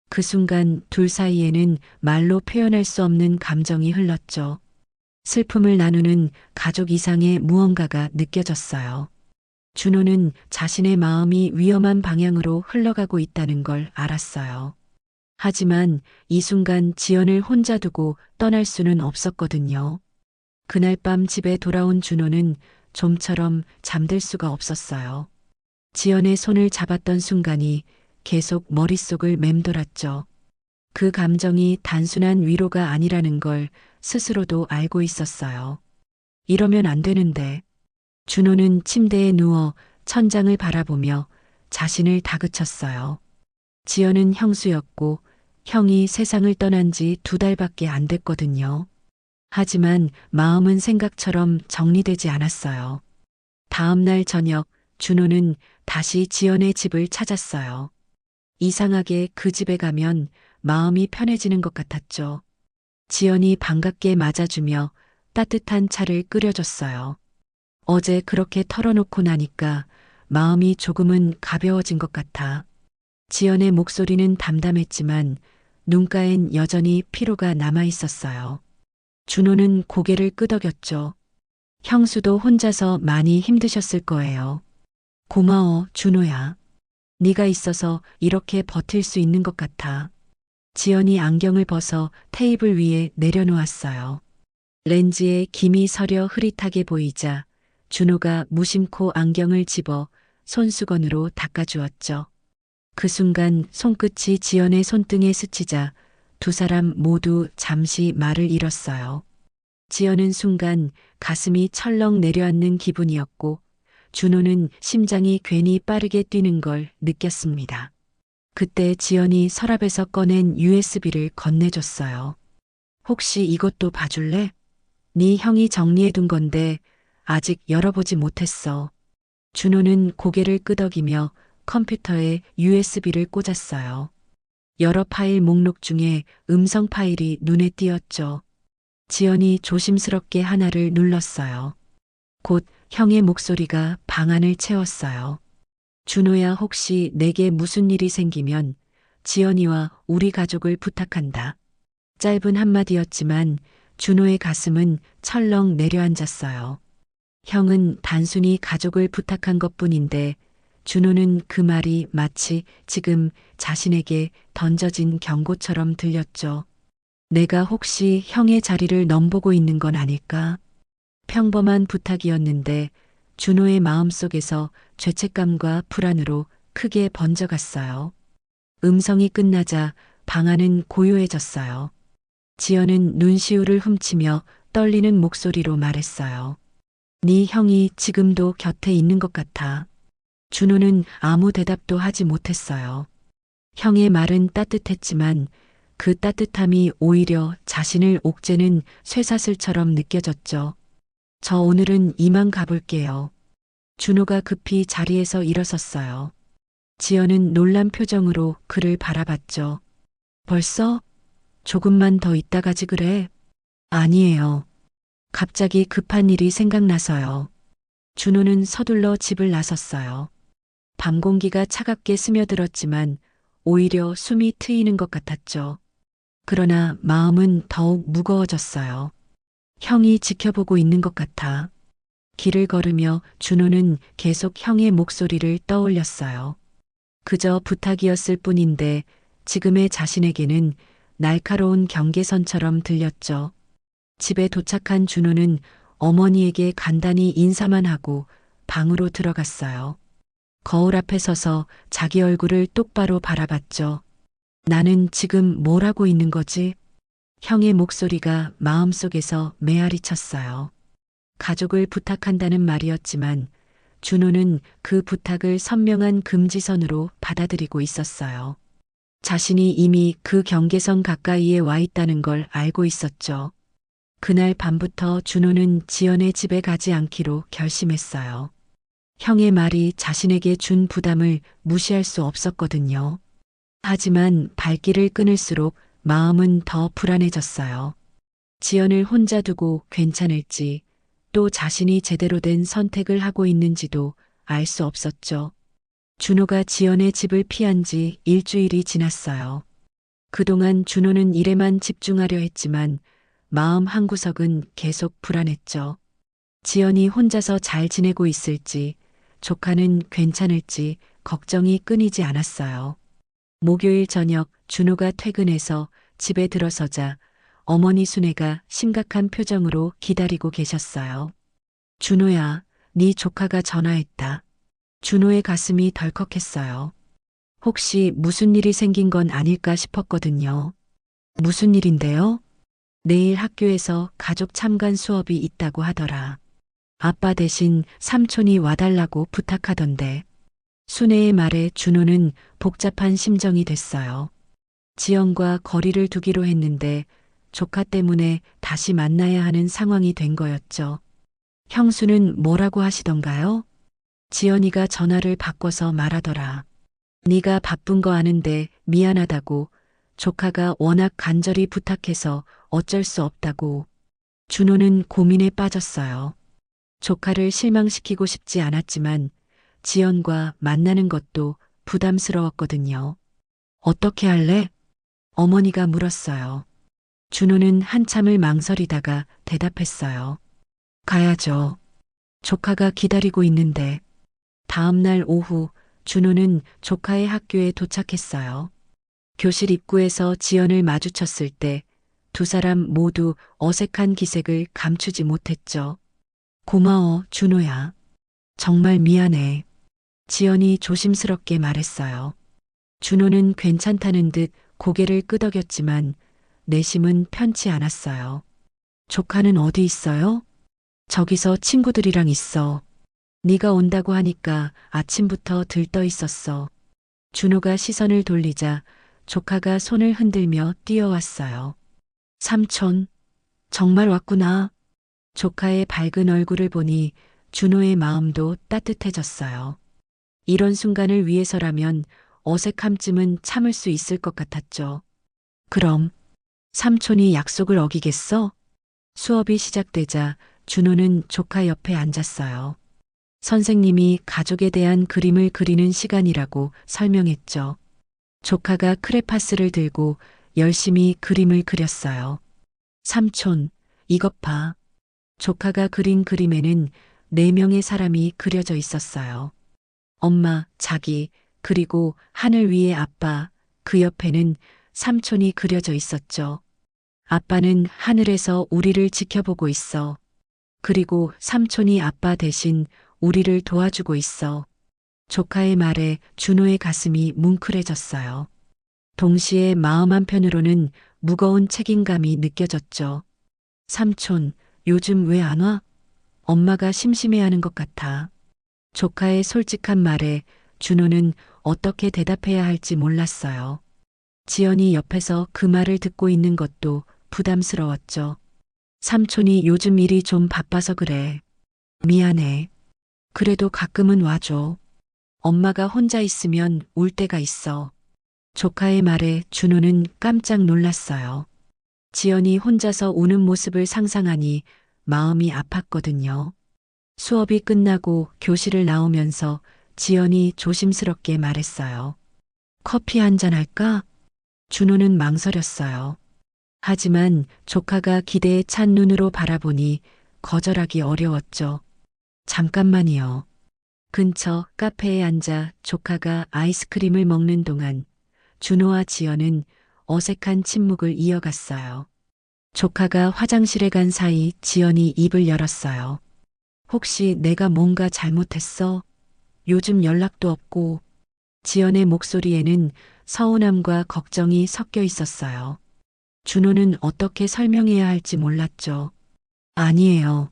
그 순간 둘 사이에는 말로 표현할 수 없는 감정이 흘렀죠. 슬픔을 나누는 가족 이상의 무언가가 느껴졌어요. 준호는 자신의 마음이 위험한 방향으로 흘러가고 있다는 걸 알았어요. 하지만 이 순간 지연을 혼자 두고 떠날 수는 없었거든요. 그날 밤 집에 돌아온 준호는 좀처럼 잠들 수가 없었어요. 지연의 손을 잡았던 순간이 계속 머릿속을 맴돌았죠. 그 감정이 단순한 위로가 아니라는 걸 스스로도 알고 있었어요. 이러면 안 되는데. 준호는 침대에 누워 천장을 바라보며 자신을 다그쳤어요. 지연은 형수였고 형이 세상을 떠난 지 2달밖에 안 됐거든요. 하지만 마음은 생각처럼 정리되지 않았어요. 다음 날 저녁 준호는 다시 지연의 집을 찾았어요. 이상하게 그 집에 가면 마음이 편해지는 것 같았죠. 지연이 반갑게 맞아주며 따뜻한 차를 끓여줬어요. 어제 그렇게 털어놓고 나니까 마음이 조금은 가벼워진 것 같아. 지연의 목소리는 담담했지만 눈가엔 여전히 피로가 남아 있었어요. 준호는 고개를 끄덕였죠. 형수도 혼자서 많이 힘드셨을 거예요. 고마워, 준호야. 네가 있어서 이렇게 버틸 수 있는 것 같아. 지연이 안경을 벗어 테이블 위에 내려놓았어요. 렌즈에 김이 서려 흐릿하게 보이자 준호가 무심코 안경을 집어 손수건으로 닦아주었죠. 그 순간 손끝이 지연의 손등에 스치자 두 사람 모두 잠시 말을 잃었어요. 지연은 순간 가슴이 철렁 내려앉는 기분이었고 준호는 심장이 괜히 빠르게 뛰는 걸 느꼈습니다. 그때 지연이 서랍에서 꺼낸 USB를 건네줬어요. 혹시 이것도 봐줄래? 네 형이 정리해둔 건데 아직 열어보지 못했어. 준호는 고개를 끄덕이며 컴퓨터에 USB를 꽂았어요. 여러 파일 목록 중에 음성 파일이 눈에 띄었죠. 지연이 조심스럽게 하나를 눌렀어요. 곧 형의 목소리가 방안을 채웠어요. 준호야, 혹시 내게 무슨 일이 생기면 지연이와 우리 가족을 부탁한다. 짧은 한마디였지만 준호의 가슴은 철렁 내려앉았어요. 형은 단순히 가족을 부탁한 것뿐인데 준호는 그 말이 마치 지금 자신에게 던져진 경고처럼 들렸죠. 내가 혹시 형의 자리를 넘보고 있는 건 아닐까? 평범한 부탁이었는데 준호의 마음속에서 죄책감과 불안으로 크게 번져갔어요. 음성이 끝나자 방안은 고요해졌어요. 지연은 눈시울을 훔치며 떨리는 목소리로 말했어요. 네 형이 지금도 곁에 있는 것 같아. 준호는 아무 대답도 하지 못했어요. 형의 말은 따뜻했지만 그 따뜻함이 오히려 자신을 옥죄는 쇠사슬처럼 느껴졌죠. 저 오늘은 이만 가볼게요. 준호가 급히 자리에서 일어섰어요. 지연은 놀란 표정으로 그를 바라봤죠. 벌써? 조금만 더 있다 가지 그래? 아니에요. 갑자기 급한 일이 생각나서요. 준호는 서둘러 집을 나섰어요. 밤 공기가 차갑게 스며들었지만 오히려 숨이 트이는 것 같았죠. 그러나 마음은 더욱 무거워졌어요. 형이 지켜보고 있는 것 같아. 길을 걸으며 준호는 계속 형의 목소리를 떠올렸어요. 그저 부탁이었을 뿐인데 지금의 자신에게는 날카로운 경계선처럼 들렸죠. 집에 도착한 준호는 어머니에게 간단히 인사만 하고 방으로 들어갔어요. 거울 앞에 서서 자기 얼굴을 똑바로 바라봤죠. 나는 지금 뭘 하고 있는 거지? 형의 목소리가 마음속에서 메아리 쳤어요. 가족을 부탁한다는 말이었지만 준호는 그 부탁을 선명한 금지선으로 받아들이고 있었어요. 자신이 이미 그 경계선 가까이에 와 있다는 걸 알고 있었죠. 그날 밤부터 준호는 지연의 집에 가지 않기로 결심했어요. 형의 말이 자신에게 준 부담을 무시할 수 없었거든요. 하지만 발길을 끊을수록 마음은 더 불안해졌어요. 지연을 혼자 두고 괜찮을지, 또 자신이 제대로 된 선택을 하고 있는지도 알 수 없었죠. 준호가 지연의 집을 피한 지 일주일이 지났어요. 그동안 준호는 일에만 집중하려 했지만 마음 한구석은 계속 불안했죠. 지연이 혼자서 잘 지내고 있을지, 조카는 괜찮을지 걱정이 끊이지 않았어요. 목요일 저녁 준호가 퇴근해서 집에 들어서자 어머니 순애가 심각한 표정으로 기다리고 계셨어요. 준호야, 네 조카가 전화했다. 준호의 가슴이 덜컥했어요. 혹시 무슨 일이 생긴 건 아닐까 싶었거든요. 무슨 일인데요? 내일 학교에서 가족 참관 수업이 있다고 하더라. 아빠 대신 삼촌이 와달라고 부탁하던데. 순애의 말에 준호는 복잡한 심정이 됐어요. 지연과 거리를 두기로 했는데 조카 때문에 다시 만나야 하는 상황이 된 거였죠. 형수는 뭐라고 하시던가요? 지연이가 전화를 바꿔서 말하더라. 네가 바쁜 거 아는데 미안하다고, 조카가 워낙 간절히 부탁해서 어쩔 수 없다고. 준호는 고민에 빠졌어요. 조카를 실망시키고 싶지 않았지만 지연과 만나는 것도 부담스러웠거든요. 어떻게 할래? 어머니가 물었어요. 준호는 한참을 망설이다가 대답했어요. 가야죠. 조카가 기다리고 있는데. 다음 날 오후 준호는 조카의 학교에 도착했어요. 교실 입구에서 지연을 마주쳤을 때 두 사람 모두 어색한 기색을 감추지 못했죠. 고마워, 준호야. 정말 미안해. 지연이 조심스럽게 말했어요. 준호는 괜찮다는 듯 고개를 끄덕였지만 내심은 편치 않았어요. 조카는 어디 있어요? 저기서 친구들이랑 있어. 네가 온다고 하니까 아침부터 들떠 있었어. 준호가 시선을 돌리자 조카가 손을 흔들며 뛰어왔어요. 삼촌, 정말 왔구나. 조카의 밝은 얼굴을 보니 준호의 마음도 따뜻해졌어요. 이런 순간을 위해서라면 어색함쯤은 참을 수 있을 것 같았죠. 그럼 삼촌이 약속을 어기겠어? 수업이 시작되자 준호는 조카 옆에 앉았어요. 선생님이 가족에 대한 그림을 그리는 시간이라고 설명했죠. 조카가 크레파스를 들고 열심히 그림을 그렸어요. 삼촌, 이것 봐. 조카가 그린 그림에는 4명의 사람이 그려져 있었어요. 엄마, 자기, 그리고 하늘 위의 아빠, 그 옆에는 삼촌이 그려져 있었죠. 아빠는 하늘에서 우리를 지켜보고 있어. 그리고 삼촌이 아빠 대신 우리를 도와주고 있어. 조카의 말에 준호의 가슴이 뭉클해졌어요. 동시에 마음 한편으로는 무거운 책임감이 느껴졌죠. 삼촌, 요즘 왜 안 와? 엄마가 심심해하는 것 같아. 조카의 솔직한 말에 준호는 어떻게 대답해야 할지 몰랐어요. 지연이 옆에서 그 말을 듣고 있는 것도 부담스러웠죠. 삼촌이 요즘 일이 좀 바빠서 그래. 미안해. 그래도 가끔은 와줘. 엄마가 혼자 있으면 울 때가 있어. 조카의 말에 준호는 깜짝 놀랐어요. 지연이 혼자서 우는 모습을 상상하니 마음이 아팠거든요. 수업이 끝나고 교실을 나오면서 지연이 조심스럽게 말했어요. 커피 한잔 할까? 준호는 망설였어요. 하지만 조카가 기대에 찬 눈으로 바라보니 거절하기 어려웠죠. 잠깐만요. 근처 카페에 앉아 조카가 아이스크림을 먹는 동안 준호와 지연은 어색한 침묵을 이어갔어요. 조카가 화장실에 간 사이 지연이 입을 열었어요. 혹시 내가 뭔가 잘못했어? 요즘 연락도 없고. 지연의 목소리에는 서운함과 걱정이 섞여 있었어요. 준호는 어떻게 설명해야 할지 몰랐죠. 아니에요.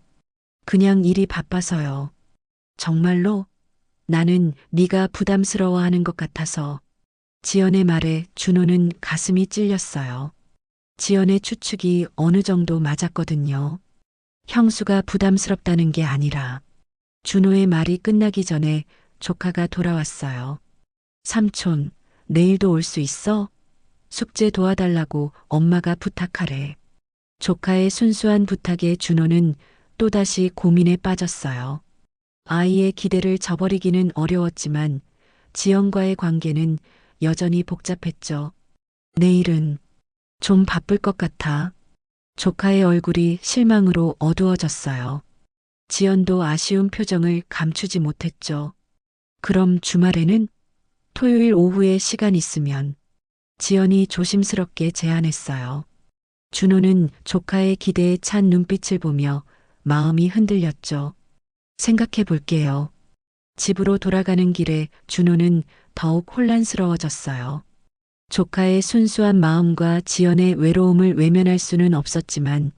그냥 일이 바빠서요. 정말로? 나는 네가 부담스러워하는 것 같아서. 지연의 말에 준호는 가슴이 찔렸어요. 지연의 추측이 어느 정도 맞았거든요. 형수가 부담스럽다는 게 아니라 준호의 말이 끝나기 전에 조카가 돌아왔어요. 삼촌, 내일도 올 수 있어? 숙제 도와달라고 엄마가 부탁하래. 조카의 순수한 부탁에 준호는 또다시 고민에 빠졌어요. 아이의 기대를 저버리기는 어려웠지만 지연과의 관계는 여전히 복잡했죠. 내일은 좀 바쁠 것 같아. 조카의 얼굴이 실망으로 어두워졌어요. 지연도 아쉬운 표정을 감추지 못했죠. 그럼 주말에는? 토요일 오후에 시간 있으면. 지연이 조심스럽게 제안했어요. 준호는 조카의 기대에 찬 눈빛을 보며 마음이 흔들렸죠. 생각해 볼게요. 집으로 돌아가는 길에 준호는 더욱 혼란스러워졌어요. 조카의 순수한 마음과 지연의 외로움을 외면할 수는 없었지만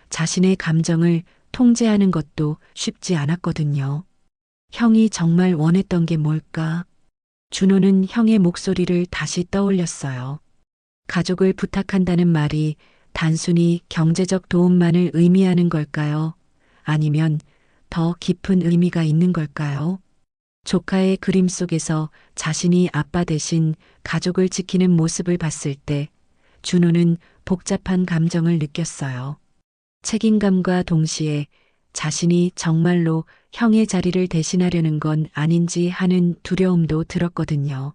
자신의 감정을 통제하는 것도 쉽지 않았거든요. 형이 정말 원했던 게 뭘까? 준호는 형의 목소리를 다시 떠올렸어요. 가족을 부탁한다는 말이 단순히 경제적 도움만을 의미하는 걸까요? 아니면 더 깊은 의미가 있는 걸까요? 조카의 그림 속에서 자신이 아빠 대신 가족을 지키는 모습을 봤을 때 준호는 복잡한 감정을 느꼈어요. 책임감과 동시에 자신이 정말로 형의 자리를 대신하려는 건 아닌지 하는 두려움도 들었거든요.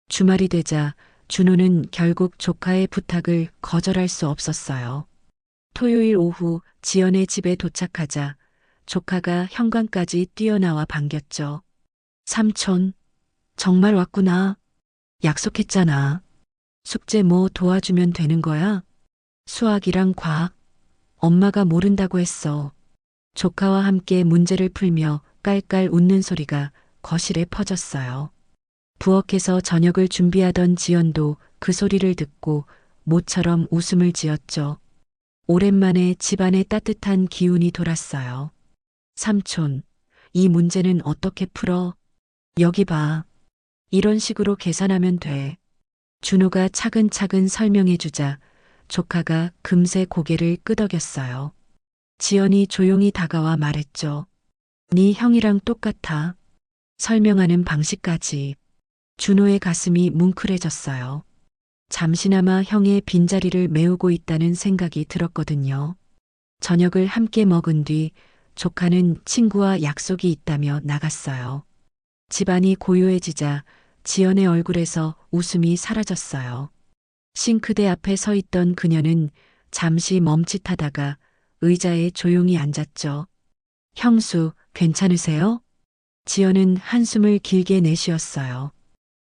주말이 되자 준호는 결국 조카의 부탁을 거절할 수 없었어요. 토요일 오후 지연의 집에 도착하자 조카가 현관까지 뛰어나와 반겼죠. 삼촌, 정말 왔구나. 약속했잖아. 숙제 뭐 도와주면 되는 거야? 수학이랑 과학. 엄마가 모른다고 했어. 조카와 함께 문제를 풀며 깔깔 웃는 소리가 거실에 퍼졌어요. 부엌에서 저녁을 준비하던 지연도 그 소리를 듣고 모처럼 웃음을 지었죠. 오랜만에 집안에 따뜻한 기운이 돌았어요. 삼촌, 이 문제는 어떻게 풀어? 여기 봐. 이런 식으로 계산하면 돼. 준호가 차근차근 설명해 주자 조카가 금세 고개를 끄덕였어요. 지연이 조용히 다가와 말했죠. 네 형이랑 똑같아. 설명하는 방식까지. 준호의 가슴이 뭉클해졌어요. 잠시나마 형의 빈자리를 메우고 있다는 생각이 들었거든요. 저녁을 함께 먹은 뒤 조카는 친구와 약속이 있다며 나갔어요. 집안이 고요해지자 지연의 얼굴에서 웃음이 사라졌어요. 싱크대 앞에 서 있던 그녀는 잠시 멈칫하다가 의자에 조용히 앉았죠. 형수, 괜찮으세요? 지연은 한숨을 길게 내쉬었어요.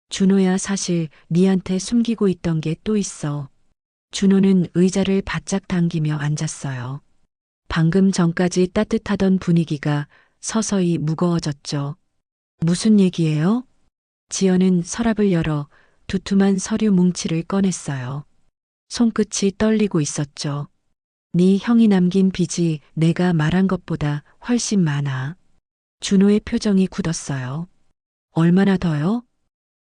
준호야, 사실 니한테 숨기고 있던 게 또 있어. 준호는 의자를 바짝 당기며 앉았어요. 방금 전까지 따뜻하던 분위기가 서서히 무거워졌죠. 무슨 얘기예요? 지연은 서랍을 열어 두툼한 서류 뭉치를 꺼냈어요. 손끝이 떨리고 있었죠. 네 형이 남긴 빚이 내가 말한 것보다 훨씬 많아. 준호의 표정이 굳었어요. 얼마나 더요?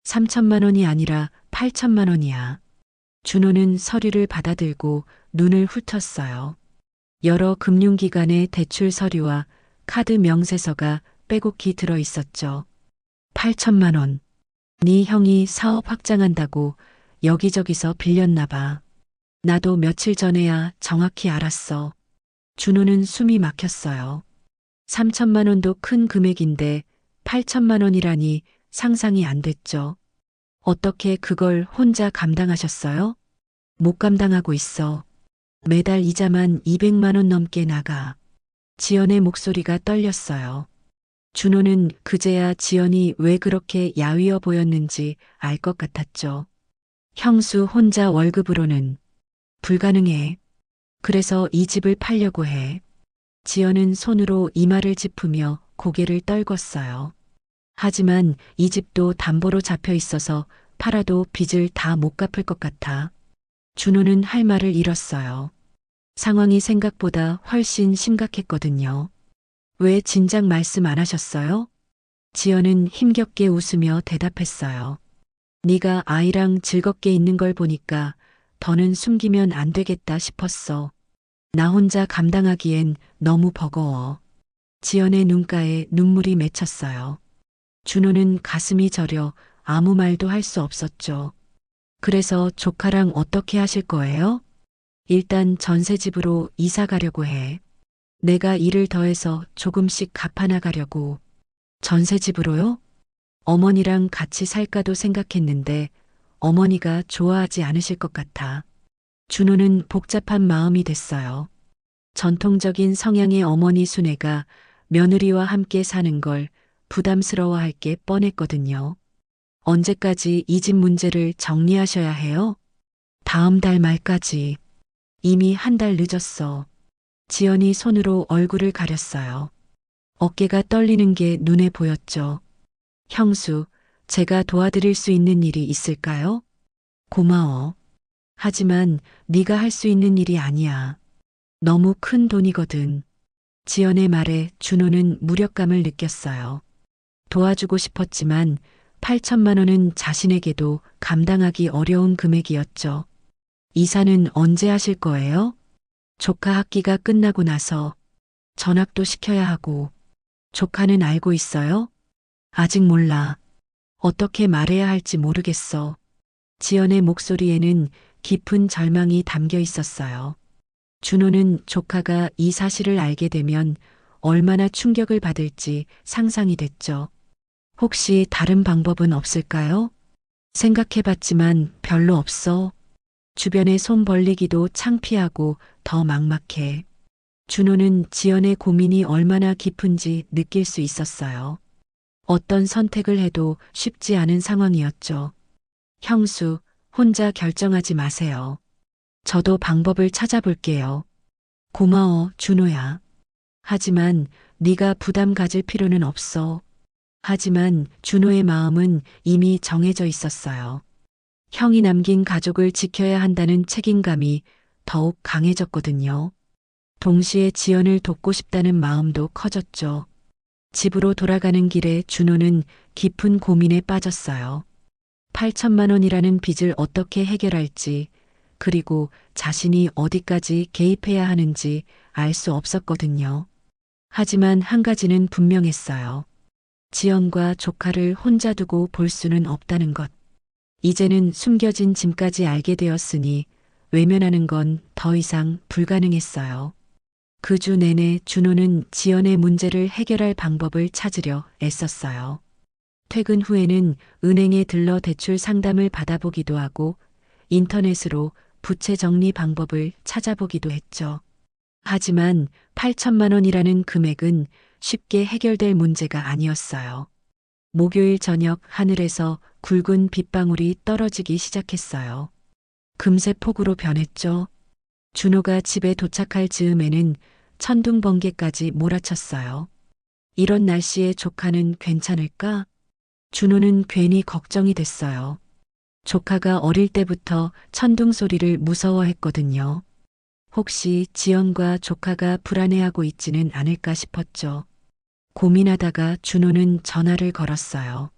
3천만 원이 아니라 8천만 원이야. 준호는 서류를 받아들고 눈을 훑었어요. 여러 금융기관의 대출 서류와 카드 명세서가 빼곡히 들어 있었죠. 8천만 원. 네 형이 사업 확장한다고 여기저기서 빌렸나 봐. 나도 며칠 전에야 정확히 알았어. 준호는 숨이 막혔어요. 3천만 원도 큰 금액인데 8천만 원이라니 상상이 안 됐죠. 어떻게 그걸 혼자 감당하셨어요? 못 감당하고 있어. 매달 이자만 200만 원 넘게 나가. 지연의 목소리가 떨렸어요. 준호는 그제야 지연이 왜 그렇게 야위어 보였는지 알 것 같았죠. 형수 혼자 월급으로는 불가능해. 그래서 이 집을 팔려고 해. 지연은 손으로 이마를 짚으며 고개를 떨궜어요. 하지만 이 집도 담보로 잡혀 있어서 팔아도 빚을 다 못 갚을 것 같아. 준호는 할 말을 잃었어요. 상황이 생각보다 훨씬 심각했거든요. 왜 진작 말씀 안 하셨어요? 지연은 힘겹게 웃으며 대답했어요. 네가 아이랑 즐겁게 있는 걸 보니까 더는 숨기면 안 되겠다 싶었어. 나 혼자 감당하기엔 너무 버거워. 지연의 눈가에 눈물이 맺혔어요. 준호는 가슴이 저려 아무 말도 할 수 없었죠. 그래서 조카랑 어떻게 하실 거예요? 일단 전세집으로 이사 가려고 해. 내가 일을 더해서 조금씩 갚아나가려고. 전세집으로요? 어머니랑 같이 살까도 생각했는데 어머니가 좋아하지 않으실 것 같아. 준호는 복잡한 마음이 됐어요. 전통적인 성향의 어머니 순애가 며느리와 함께 사는 걸 부담스러워할 게 뻔했거든요. 언제까지 이 집 문제를 정리하셔야 해요? 다음 달 말까지. 이미 한 달 늦었어. 지연이 손으로 얼굴을 가렸어요. 어깨가 떨리는 게 눈에 보였죠. 형수, 제가 도와드릴 수 있는 일이 있을까요? 고마워. 하지만 네가 할 수 있는 일이 아니야. 너무 큰 돈이거든. 지연의 말에 준호는 무력감을 느꼈어요. 도와주고 싶었지만 8천만 원은 자신에게도 감당하기 어려운 금액이었죠. 이사는 언제 하실 거예요? 조카 학기가 끝나고 나서 전학도 시켜야 하고. 조카는 알고 있어요? 아직 몰라. 어떻게 말해야 할지 모르겠어. 지연의 목소리에는 깊은 절망이 담겨 있었어요. 준호는 조카가 이 사실을 알게 되면 얼마나 충격을 받을지 상상이 됐죠. 혹시 다른 방법은 없을까요? 생각해봤지만 별로 없어. 주변에 손 벌리기도 창피하고 더 막막해. 준호는 지연의 고민이 얼마나 깊은지 느낄 수 있었어요. 어떤 선택을 해도 쉽지 않은 상황이었죠. 형수, 혼자 결정하지 마세요. 저도 방법을 찾아볼게요. 고마워, 준호야. 하지만 네가 부담 가질 필요는 없어. 하지만 준호의 마음은 이미 정해져 있었어요. 형이 남긴 가족을 지켜야 한다는 책임감이 더욱 강해졌거든요. 동시에 지연을 돕고 싶다는 마음도 커졌죠. 집으로 돌아가는 길에 준호는 깊은 고민에 빠졌어요. 8천만 원이라는 빚을 어떻게 해결할지, 그리고 자신이 어디까지 개입해야 하는지 알 수 없었거든요. 하지만 한 가지는 분명했어요. 지연과 조카를 혼자 두고 볼 수는 없다는 것. 이제는 숨겨진 짐까지 알게 되었으니 외면하는 건 더 이상 불가능했어요. 그 주 내내 준호는 지연의 문제를 해결할 방법을 찾으려 애썼어요. 퇴근 후에는 은행에 들러 대출 상담을 받아보기도 하고 인터넷으로 부채 정리 방법을 찾아보기도 했죠. 하지만 8천만 원이라는 금액은 쉽게 해결될 문제가 아니었어요. 목요일 저녁 하늘에서 굵은 빗방울이 떨어지기 시작했어요. 금세 폭우로 변했죠. 준호가 집에 도착할 즈음에는 천둥 번개까지 몰아쳤어요. 이런 날씨에 조카는 괜찮을까? 준호는 괜히 걱정이 됐어요. 조카가 어릴 때부터 천둥 소리를 무서워했거든요. 혹시 지연과 조카가 불안해하고 있지는 않을까 싶었죠. 고민하다가 준호는 전화를 걸었어요.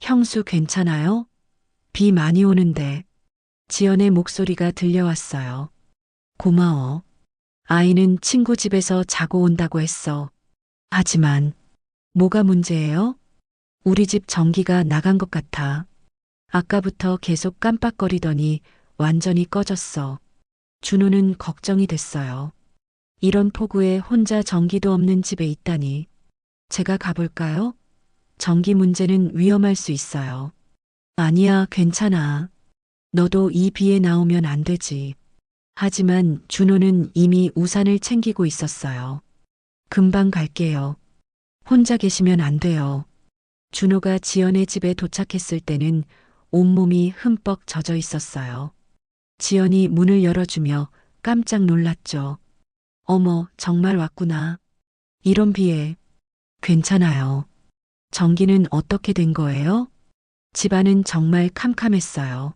형수 괜찮아요? 비 많이 오는데. 지연의 목소리가 들려왔어요. 고마워. 아이는 친구 집에서 자고 온다고 했어. 하지만 뭐가 문제예요? 우리 집 전기가 나간 것 같아. 아까부터 계속 깜빡거리더니 완전히 꺼졌어. 준호는 걱정이 됐어요. 이런 폭우에 혼자 전기도 없는 집에 있다니. 제가 가볼까요? 전기 문제는 위험할 수 있어요. 아니야, 괜찮아. 너도 이 비에 나오면 안 되지. 하지만 준호는 이미 우산을 챙기고 있었어요. 금방 갈게요. 혼자 계시면 안 돼요. 준호가 지연의 집에 도착했을 때는 온몸이 흠뻑 젖어 있었어요. 지연이 문을 열어주며 깜짝 놀랐죠. 어머, 정말 왔구나. 이런 비에. 괜찮아요. 전기는 어떻게 된 거예요? 집안은 정말 캄캄했어요.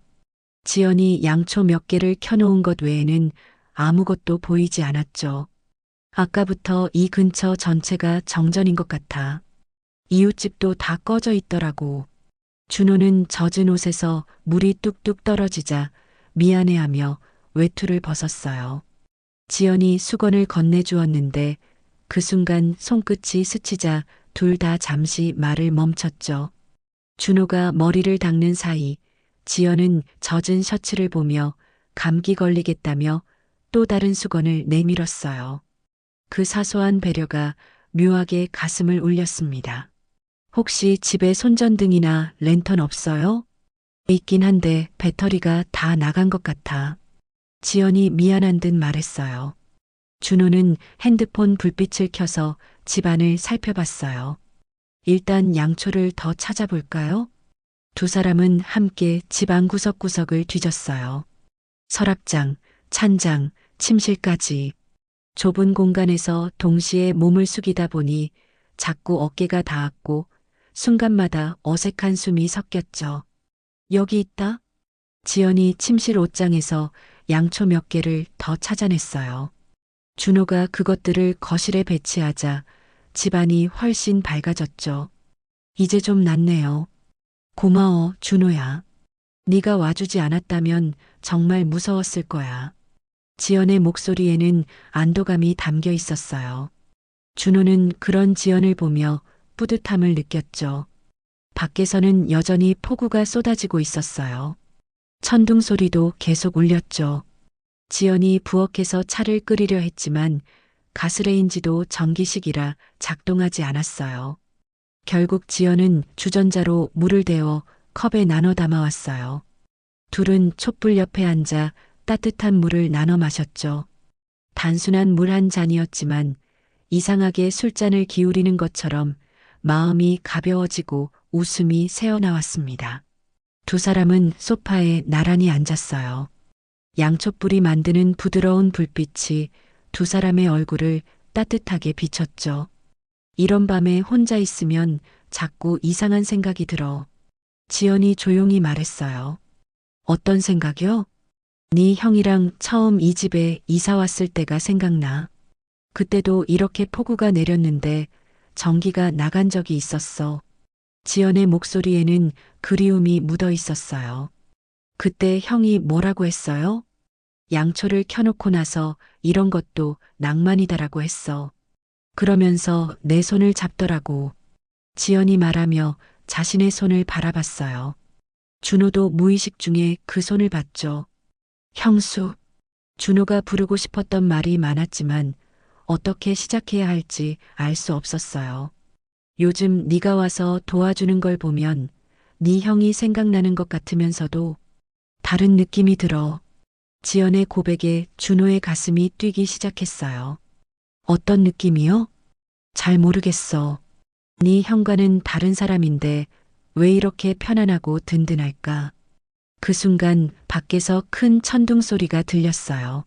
지연이 양초 몇 개를 켜놓은 것 외에는 아무것도 보이지 않았죠. 아까부터 이 근처 전체가 정전인 것 같아. 이웃집도 다 꺼져 있더라고. 준호는 젖은 옷에서 물이 뚝뚝 떨어지자 미안해하며 외투를 벗었어요. 지연이 수건을 건네주었는데 그 순간 손끝이 스치자 둘 다 잠시 말을 멈췄죠. 준호가 머리를 닦는 사이 지연은 젖은 셔츠를 보며 감기 걸리겠다며 또 다른 수건을 내밀었어요. 그 사소한 배려가 묘하게 가슴을 울렸습니다. 혹시 집에 손전등이나 랜턴 없어요? 있긴 한데 배터리가 다 나간 것 같아. 지연이 미안한 듯 말했어요. 준호는 핸드폰 불빛을 켜서 집안을 살펴봤어요. 일단 양초를 더 찾아볼까요? 두 사람은 함께 집안 구석구석을 뒤졌어요. 서랍장, 찬장, 침실까지. 좁은 공간에서 동시에 몸을 숙이다 보니 자꾸 어깨가 닿았고 순간마다 어색한 숨이 섞였죠. 여기 있다? 지연이 침실 옷장에서 양초 몇 개를 더 찾아냈어요. 준호가 그것들을 거실에 배치하자 집안이 훨씬 밝아졌죠. 이제 좀 낫네요. 고마워, 준호야. 네가 와주지 않았다면 정말 무서웠을 거야. 지연의 목소리에는 안도감이 담겨 있었어요. 준호는 그런 지연을 보며 뿌듯함을 느꼈죠. 밖에서는 여전히 폭우가 쏟아지고 있었어요. 천둥 소리도 계속 울렸죠. 지연이 부엌에서 차를 끓이려 했지만 가스레인지도 전기식이라 작동하지 않았어요. 결국 지연은 주전자로 물을 데워 컵에 나눠 담아왔어요. 둘은 촛불 옆에 앉아 따뜻한 물을 나눠 마셨죠. 단순한 물 한 잔이었지만 이상하게 술잔을 기울이는 것처럼 마음이 가벼워지고 웃음이 새어나왔습니다. 두 사람은 소파에 나란히 앉았어요. 양촛불이 만드는 부드러운 불빛이 두 사람의 얼굴을 따뜻하게 비췄죠. 이런 밤에 혼자 있으면 자꾸 이상한 생각이 들어. 지연이 조용히 말했어요. 어떤 생각이요? 네 형이랑 처음 이 집에 이사 왔을 때가 생각나. 그때도 이렇게 폭우가 내렸는데 전기가 나간 적이 있었어. 지연의 목소리에는 그리움이 묻어 있었어요. 그때 형이 뭐라고 했어요? 양초를 켜놓고 나서 이런 것도 낭만이다라고 했어. 그러면서 내 손을 잡더라고. 지연이 말하며 자신의 손을 바라봤어요. 준호도 무의식 중에 그 손을 봤죠. 형수. 준호가 부르고 싶었던 말이 많았지만 어떻게 시작해야 할지 알 수 없었어요. 요즘 네가 와서 도와주는 걸 보면 네 형이 생각나는 것 같으면서도 다른 느낌이 들어. 지연의 고백에 준호의 가슴이 뛰기 시작했어요. 어떤 느낌이요? 잘 모르겠어. 네 형과는 다른 사람인데 왜 이렇게 편안하고 든든할까? 그 순간 밖에서 큰 천둥 소리가 들렸어요.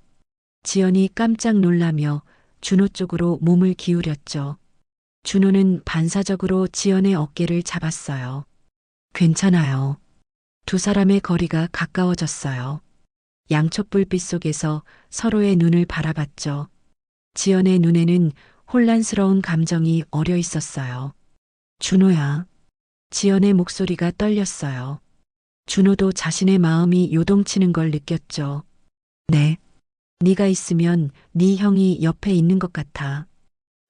지연이 깜짝 놀라며 준호 쪽으로 몸을 기울였죠. 준호는 반사적으로 지연의 어깨를 잡았어요. 괜찮아요. 두 사람의 거리가 가까워졌어요. 양촛불빛 속에서 서로의 눈을 바라봤죠. 지연의 눈에는 혼란스러운 감정이 어려 있었어요. 준호야. 지연의 목소리가 떨렸어요. 준호도 자신의 마음이 요동치는 걸 느꼈죠. 네. 네가 있으면 네 형이 옆에 있는 것 같아.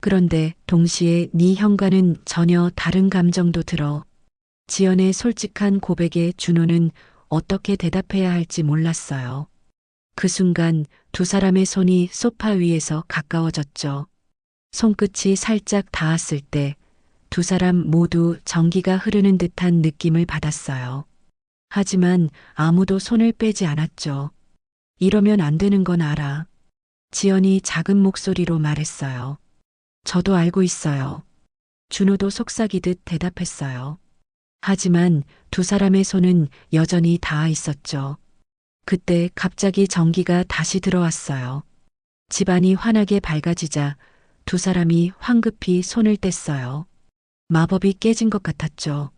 그런데 동시에 네 형과는 전혀 다른 감정도 들어. 지연의 솔직한 고백에 준호는 어떻게 대답해야 할지 몰랐어요. 그 순간 두 사람의 손이 소파 위에서 가까워졌죠. 손끝이 살짝 닿았을 때 두 사람 모두 전기가 흐르는 듯한 느낌을 받았어요. 하지만 아무도 손을 빼지 않았죠. 이러면 안 되는 건 알아. 지연이 작은 목소리로 말했어요. 저도 알고 있어요. 준호도 속삭이듯 대답했어요. 하지만 두 사람의 손은 여전히 닿아 있었죠. 그때 갑자기 전기가 다시 들어왔어요. 집안이 환하게 밝아지자 두 사람이 황급히 손을 뗐어요. 마법이 깨진 것 같았죠.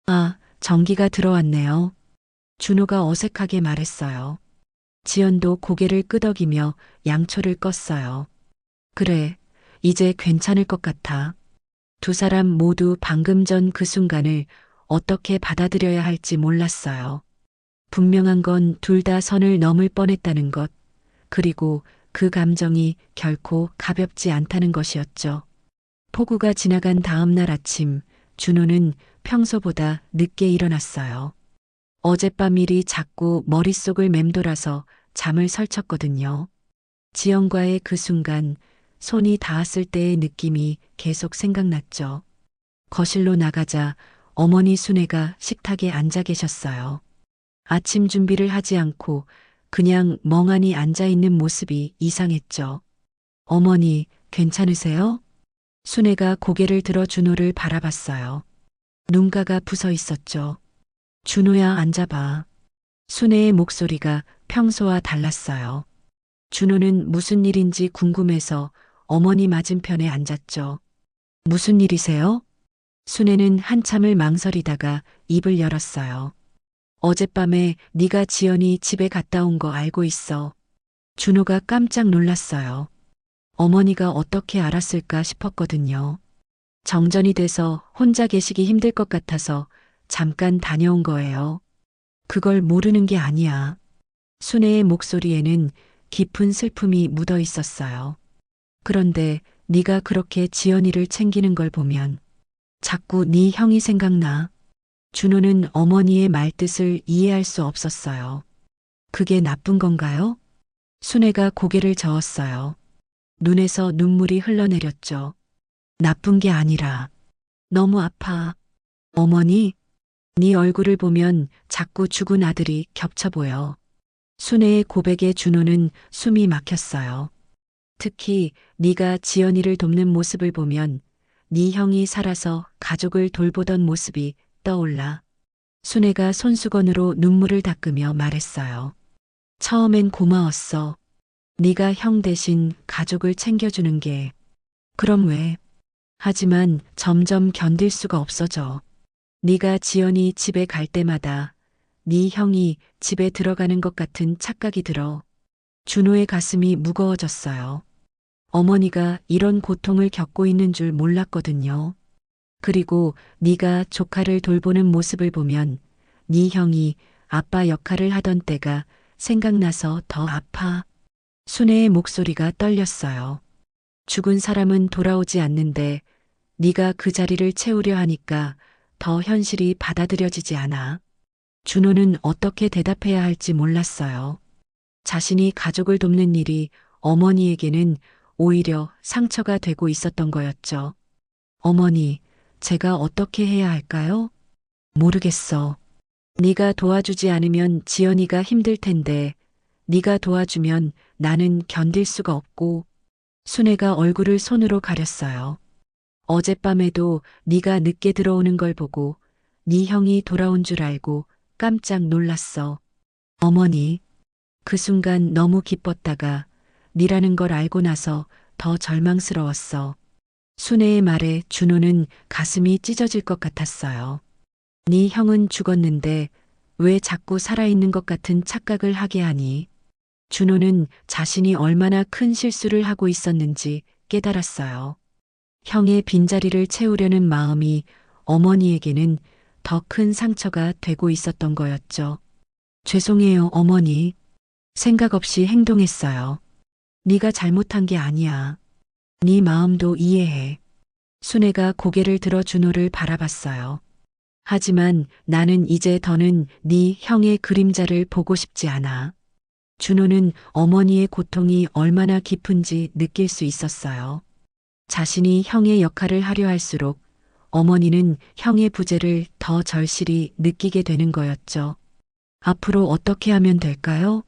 아, 전기가 들어왔네요. 준호가 어색하게 말했어요. 지연도 고개를 끄덕이며 양초를 껐어요. 그래, 이제 괜찮을 것 같아. 두 사람 모두 방금 전 그 순간을 어떻게 받아들여야 할지 몰랐어요. 분명한 건 둘 다 선을 넘을 뻔했다는 것, 그리고 그 감정이 결코 가볍지 않다는 것이었죠. 폭우가 지나간 다음 날 아침, 준호는 평소보다 늦게 일어났어요. 어젯밤 일이 자꾸 머릿속을 맴돌아서 잠을 설쳤거든요. 지영과의 그 순간, 손이 닿았을 때의 느낌이 계속 생각났죠. 거실로 나가자 어머니 순애가 식탁에 앉아 계셨어요. 아침 준비를 하지 않고 그냥 멍하니 앉아 있는 모습이 이상했죠. 어머니, 괜찮으세요? 순애가 고개를 들어 준호를 바라봤어요. 눈가가 부서 있었죠. 준호야, 앉아봐. 순애의 목소리가 평소와 달랐어요. 준호는 무슨 일인지 궁금해서 어머니 맞은편에 앉았죠. 무슨 일이세요? 순애는 한참을 망설이다가 입을 열었어요. 어젯밤에 네가 지연이 집에 갔다 온 거 알고 있어. 준호가 깜짝 놀랐어요. 어머니가 어떻게 알았을까 싶었거든요. 정전이 돼서 혼자 계시기 힘들 것 같아서 잠깐 다녀온 거예요. 그걸 모르는 게 아니야. 순애의 목소리에는 깊은 슬픔이 묻어 있었어요. 그런데 네가 그렇게 지연이를 챙기는 걸 보면 자꾸 네 형이 생각나. 준호는 어머니의 말뜻을 이해할 수 없었어요. 그게 나쁜 건가요? 순애가 고개를 저었어요. 눈에서 눈물이 흘러내렸죠. 나쁜 게 아니라 너무 아파. 어머니, 네 얼굴을 보면 자꾸 죽은 아들이 겹쳐 보여. 순애의 고백에 준호는 숨이 막혔어요. 특히 네가 지연이를 돕는 모습을 보면 네 형이 살아서 가족을 돌보던 모습이 떠올라. 순애가 손수건으로 눈물을 닦으며 말했어요. 처음엔 고마웠어. 네가 형 대신 가족을 챙겨주는 게. 그럼 왜? 하지만 점점 견딜 수가 없어져. 네가 지연이 집에 갈 때마다 네 형이 집에 들어가는 것 같은 착각이 들어. 준호의 가슴이 무거워졌어요. 어머니가 이런 고통을 겪고 있는 줄 몰랐거든요. 그리고 네가 조카를 돌보는 모습을 보면 네 형이 아빠 역할을 하던 때가 생각나서 더 아파. 순애의 목소리가 떨렸어요. 죽은 사람은 돌아오지 않는데 네가 그 자리를 채우려 하니까 더 현실이 받아들여지지 않아. 준호는 어떻게 대답해야 할지 몰랐어요. 자신이 가족을 돕는 일이 어머니에게는 오히려 상처가 되고 있었던 거였죠. 어머니, 제가 어떻게 해야 할까요? 모르겠어. 네가 도와주지 않으면 지연이가 힘들 텐데 네가 도와주면 나는 견딜 수가 없고. 순애가 얼굴을 손으로 가렸어요. 어젯밤에도 네가 늦게 들어오는 걸 보고 네 형이 돌아온 줄 알고 깜짝 놀랐어. 어머니, 그 순간 너무 기뻤다가 네라는 걸 알고 나서 더 절망스러웠어. 순애의 말에 준호는 가슴이 찢어질 것 같았어요. 네 형은 죽었는데 왜 자꾸 살아있는 것 같은 착각을 하게 하니? 준호는 자신이 얼마나 큰 실수를 하고 있었는지 깨달았어요. 형의 빈자리를 채우려는 마음이 어머니에게는 더 큰 상처가 되고 있었던 거였죠. 죄송해요, 어머니. 생각 없이 행동했어요. 네가 잘못한 게 아니야. 네 마음도 이해해. 순애가 고개를 들어 준호를 바라봤어요. 하지만 나는 이제 더는 네 형의 그림자를 보고 싶지 않아. 준호는 어머니의 고통이 얼마나 깊은지 느낄 수 있었어요. 자신이 형의 역할을 하려 할수록 어머니는 형의 부재를 더 절실히 느끼게 되는 거였죠. 앞으로 어떻게 하면 될까요?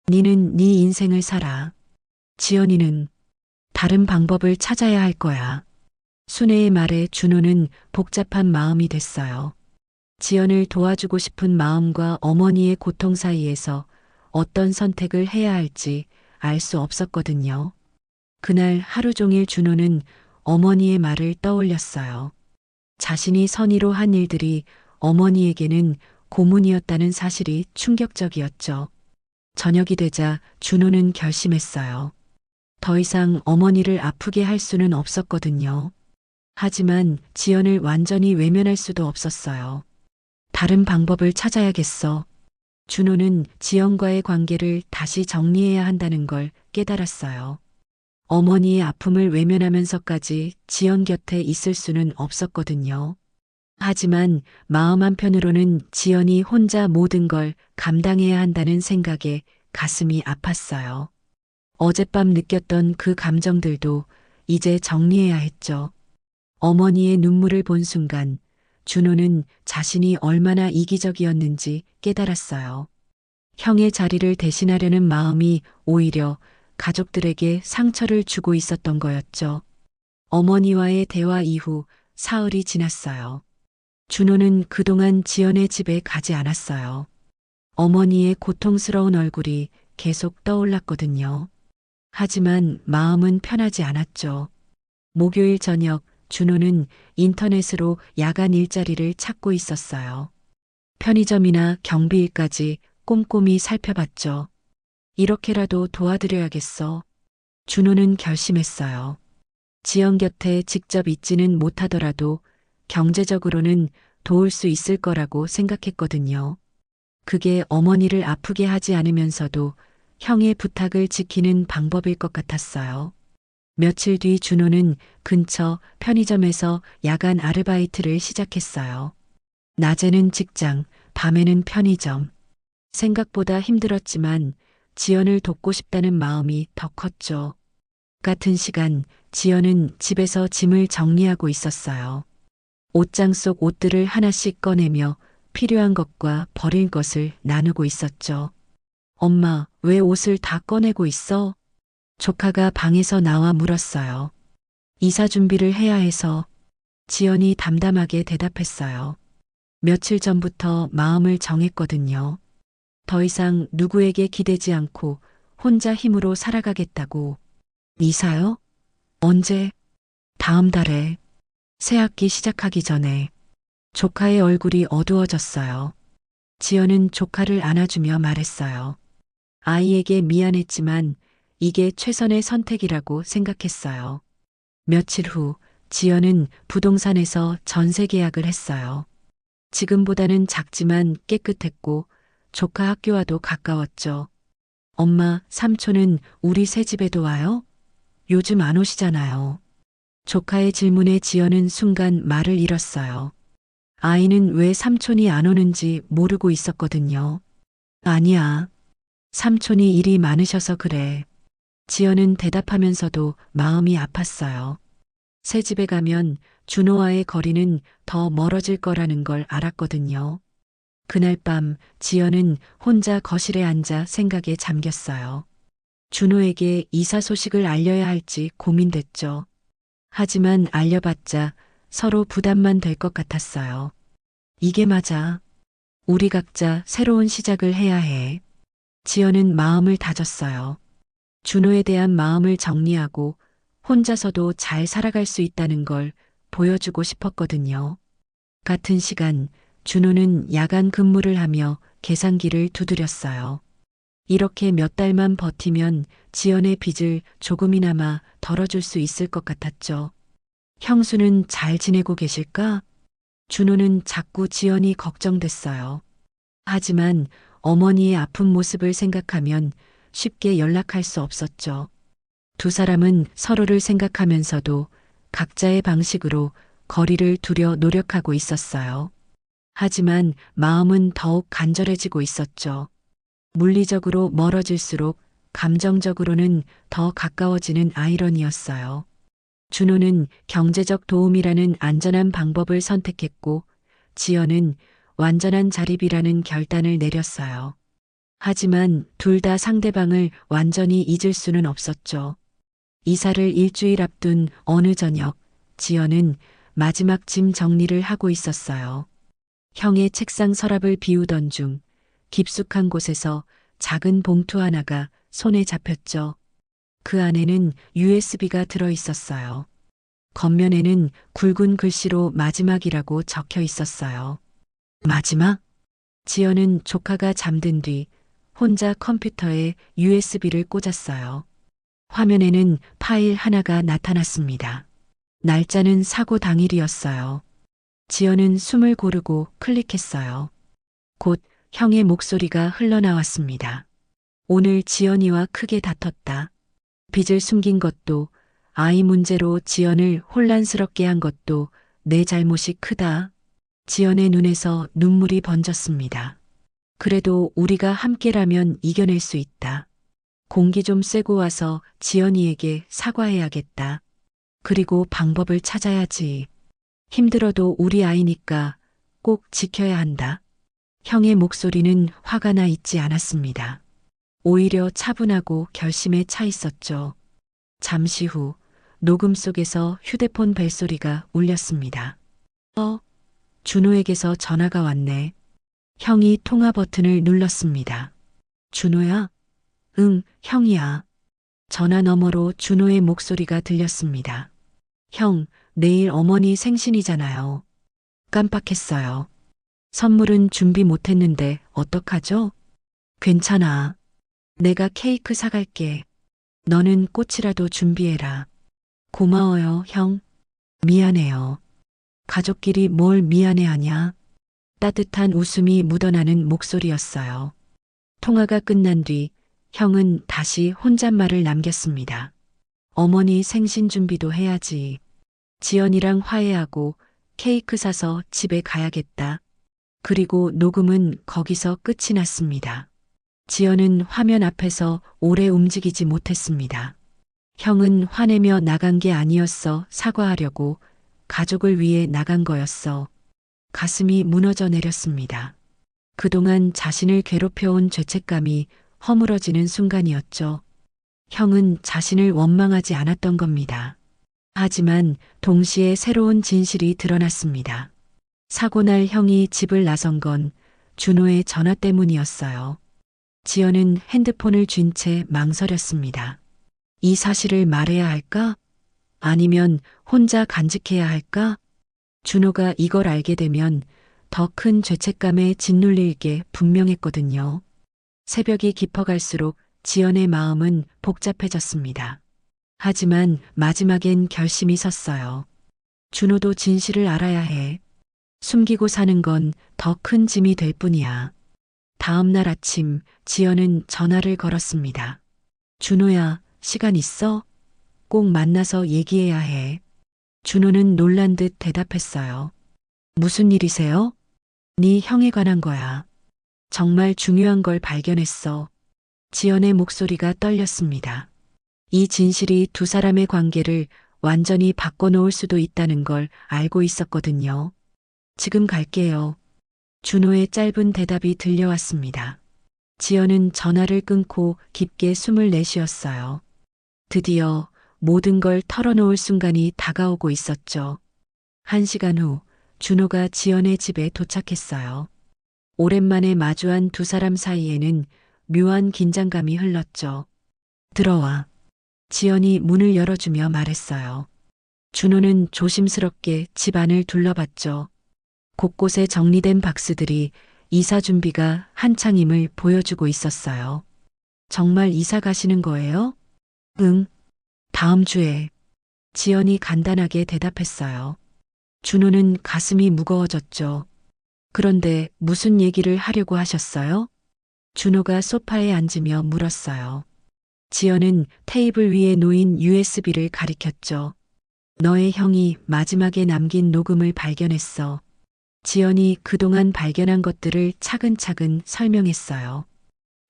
니는 네 인생을 살아. 지연이는 다른 방법을 찾아야 할 거야. 순애의 말에 준호는 복잡한 마음이 됐어요. 지연을 도와주고 싶은 마음과 어머니의 고통 사이에서 어떤 선택을 해야 할지 알 수 없었거든요. 그날 하루 종일 준호는 어머니의 말을 떠올렸어요. 자신이 선의로 한 일들이 어머니에게는 고문이었다는 사실이 충격적이었죠. 저녁이 되자 준호는 결심했어요. 더 이상 어머니를 아프게 할 수는 없었거든요. 하지만 지연을 완전히 외면할 수도 없었어요. 다른 방법을 찾아야겠어. 준호는 지연과의 관계를 다시 정리해야 한다는 걸 깨달았어요. 어머니의 아픔을 외면하면서까지 지연 곁에 있을 수는 없었거든요. 하지만 마음 한편으로는 지연이 혼자 모든 걸 감당해야 한다는 생각에 가슴이 아팠어요. 어젯밤 느꼈던 그 감정들도 이제 정리해야 했죠. 어머니의 눈물을 본 순간 준호는 자신이 얼마나 이기적이었는지 깨달았어요. 형의 자리를 대신하려는 마음이 오히려 가족들에게 상처를 주고 있었던 거였죠. 어머니와의 대화 이후 사흘이 지났어요. 준호는 그동안 지연의 집에 가지 않았어요. 어머니의 고통스러운 얼굴이 계속 떠올랐거든요. 하지만 마음은 편하지 않았죠. 목요일 저녁 준호는 인터넷으로 야간 일자리를 찾고 있었어요. 편의점이나 경비일까지 꼼꼼히 살펴봤죠. 이렇게라도 도와드려야겠어. 준호는 결심했어요. 지연 곁에 직접 있지는 못하더라도 경제적으로는 도울 수 있을 거라고 생각했거든요. 그게 어머니를 아프게 하지 않으면서도 형의 부탁을 지키는 방법일 것 같았어요. 며칠 뒤 준호는 근처 편의점에서 야간 아르바이트를 시작했어요. 낮에는 직장, 밤에는 편의점. 생각보다 힘들었지만 지연을 돕고 싶다는 마음이 더 컸죠. 같은 시간 지연은 집에서 짐을 정리하고 있었어요. 옷장 속 옷들을 하나씩 꺼내며 필요한 것과 버릴 것을 나누고 있었죠. 엄마, 왜 옷을 다 꺼내고 있어? 조카가 방에서 나와 물었어요. 이사 준비를 해야 해서. 지연이 담담하게 대답했어요. 며칠 전부터 마음을 정했거든요. 더 이상 누구에게 기대지 않고 혼자 힘으로 살아가겠다고. 이사요? 언제? 다음 달에. 새학기 시작하기 전에. 조카의 얼굴이 어두워졌어요. 지연은 조카를 안아주며 말했어요. 아이에게 미안했지만 이게 최선의 선택이라고 생각했어요. 며칠 후 지연은 부동산에서 전세 계약을 했어요. 지금보다는 작지만 깨끗했고 조카 학교와도 가까웠죠. 엄마, 삼촌은 우리 새 집에도 와요? 요즘 안 오시잖아요. 조카의 질문에 지연은 순간 말을 잃었어요. 아이는 왜 삼촌이 안 오는지 모르고 있었거든요. 아니야. 삼촌이 일이 많으셔서 그래. 지연은 대답하면서도 마음이 아팠어요. 새 집에 가면 준호와의 거리는 더 멀어질 거라는 걸 알았거든요. 그날 밤 지연은 혼자 거실에 앉아 생각에 잠겼어요. 준호에게 이사 소식을 알려야 할지 고민됐죠. 하지만 알려봤자 서로 부담만 될 것 같았어요. 이게 맞아. 우리 각자 새로운 시작을 해야 해. 지연은 마음을 다졌어요. 준호에 대한 마음을 정리하고 혼자서도 잘 살아갈 수 있다는 걸 보여주고 싶었거든요. 같은 시간 준호는 야간 근무를 하며 계산기를 두드렸어요. 이렇게 몇 달만 버티면 지연의 빚을 조금이나마 덜어줄 수 있을 것 같았죠. 형수는 잘 지내고 계실까? 준호는 자꾸 지연이 걱정됐어요. 하지만 어머니의 아픈 모습을 생각하면 쉽게 연락할 수 없었죠. 두 사람은 서로를 생각하면서도 각자의 방식으로 거리를 두려 노력하고 있었어요. 하지만 마음은 더욱 간절해지고 있었죠. 물리적으로 멀어질수록 감정적으로는 더 가까워지는 아이러니였어요. 준호는 경제적 도움이라는 안전한 방법을 선택했고 지연은 완전한 자립이라는 결단을 내렸어요. 하지만 둘 다 상대방을 완전히 잊을 수는 없었죠. 이사를 일주일 앞둔 어느 저녁, 지연은 마지막 짐 정리를 하고 있었어요. 형의 책상 서랍을 비우던 중 깊숙한 곳에서 작은 봉투 하나가 손에 잡혔죠. 그 안에는 USB가 들어 있었어요. 겉면에는 굵은 글씨로 마지막이라고 적혀 있었어요. 마지막? 지연은 조카가 잠든 뒤 혼자 컴퓨터에 USB를 꽂았어요. 화면에는 파일 하나가 나타났습니다. 날짜는 사고 당일이었어요. 지연은 숨을 고르고 클릭했어요. 곧 형의 목소리가 흘러나왔습니다. 오늘 지연이와 크게 다퉜다. 빚을 숨긴 것도, 아이 문제로 지연을 혼란스럽게 한 것도 내 잘못이 크다. 지연의 눈에서 눈물이 번졌습니다. 그래도 우리가 함께라면 이겨낼 수 있다. 공기 좀 쐬고 와서 지연이에게 사과해야겠다. 그리고 방법을 찾아야지. 힘들어도 우리 아이니까 꼭 지켜야 한다. 형의 목소리는 화가 나 있지 않았습니다. 오히려 차분하고 결심에 차 있었죠. 잠시 후 녹음 속에서 휴대폰 벨소리가 울렸습니다. 준호에게서 전화가 왔네. 형이 통화 버튼을 눌렀습니다. 준호야? 응, 형이야. 전화 너머로 준호의 목소리가 들렸습니다. 형, 내일 어머니 생신이잖아요. 깜빡했어요. 선물은 준비 못했는데 어떡하죠? 괜찮아. 내가 케이크 사갈게. 너는 꽃이라도 준비해라. 고마워요, 형. 미안해요. 가족끼리 뭘 미안해하냐? 따뜻한 웃음이 묻어나는 목소리였어요. 통화가 끝난 뒤 형은 다시 혼잣말을 남겼습니다. 어머니 생신 준비도 해야지. 지연이랑 화해하고 케이크 사서 집에 가야겠다. 그리고 녹음은 거기서 끝이 났습니다. 지연은 화면 앞에서 오래 움직이지 못했습니다. 형은 화내며 나간 게 아니었어. 사과하려고 가족을 위해 나간 거였어. 가슴이 무너져 내렸습니다. 그동안 자신을 괴롭혀온 죄책감이 허물어지는 순간이었죠. 형은 자신을 원망하지 않았던 겁니다. 하지만 동시에 새로운 진실이 드러났습니다. 사고 날 형이 집을 나선 건 준호의 전화 때문이었어요. 지연은 핸드폰을 쥔 채 망설였습니다. 이 사실을 말해야 할까? 아니면 혼자 간직해야 할까? 준호가 이걸 알게 되면 더 큰 죄책감에 짓눌릴 게 분명했거든요. 새벽이 깊어갈수록 지연의 마음은 복잡해졌습니다. 하지만 마지막엔 결심이 섰어요. 준호도 진실을 알아야 해. 숨기고 사는 건 더 큰 짐이 될 뿐이야. 다음 날 아침 지연은 전화를 걸었습니다. 준호야, 시간 있어? 꼭 만나서 얘기해야 해. 준호는 놀란 듯 대답했어요. 무슨 일이세요? 네 형에 관한 거야. 정말 중요한 걸 발견했어. 지연의 목소리가 떨렸습니다. 이 진실이 두 사람의 관계를 완전히 바꿔놓을 수도 있다는 걸 알고 있었거든요. 지금 갈게요. 준호의 짧은 대답이 들려왔습니다. 지연은 전화를 끊고 깊게 숨을 내쉬었어요. 드디어 모든 걸 털어놓을 순간이 다가오고 있었죠. 1시간 후 준호가 지연의 집에 도착했어요. 오랜만에 마주한 두 사람 사이에는 묘한 긴장감이 흘렀죠. 들어와. 지연이 문을 열어주며 말했어요. 준호는 조심스럽게 집 안을 둘러봤죠. 곳곳에 정리된 박스들이 이사 준비가 한창임을 보여주고 있었어요. 정말 이사 가시는 거예요? 응. 다음 주에. 지연이 간단하게 대답했어요. 준호는 가슴이 무거워졌죠. 그런데 무슨 얘기를 하려고 하셨어요? 준호가 소파에 앉으며 물었어요. 지연은 테이블 위에 놓인 USB를 가리켰죠. 너의 형이 마지막에 남긴 녹음을 발견했어. 지연이 그동안 발견한 것들을 차근차근 설명했어요.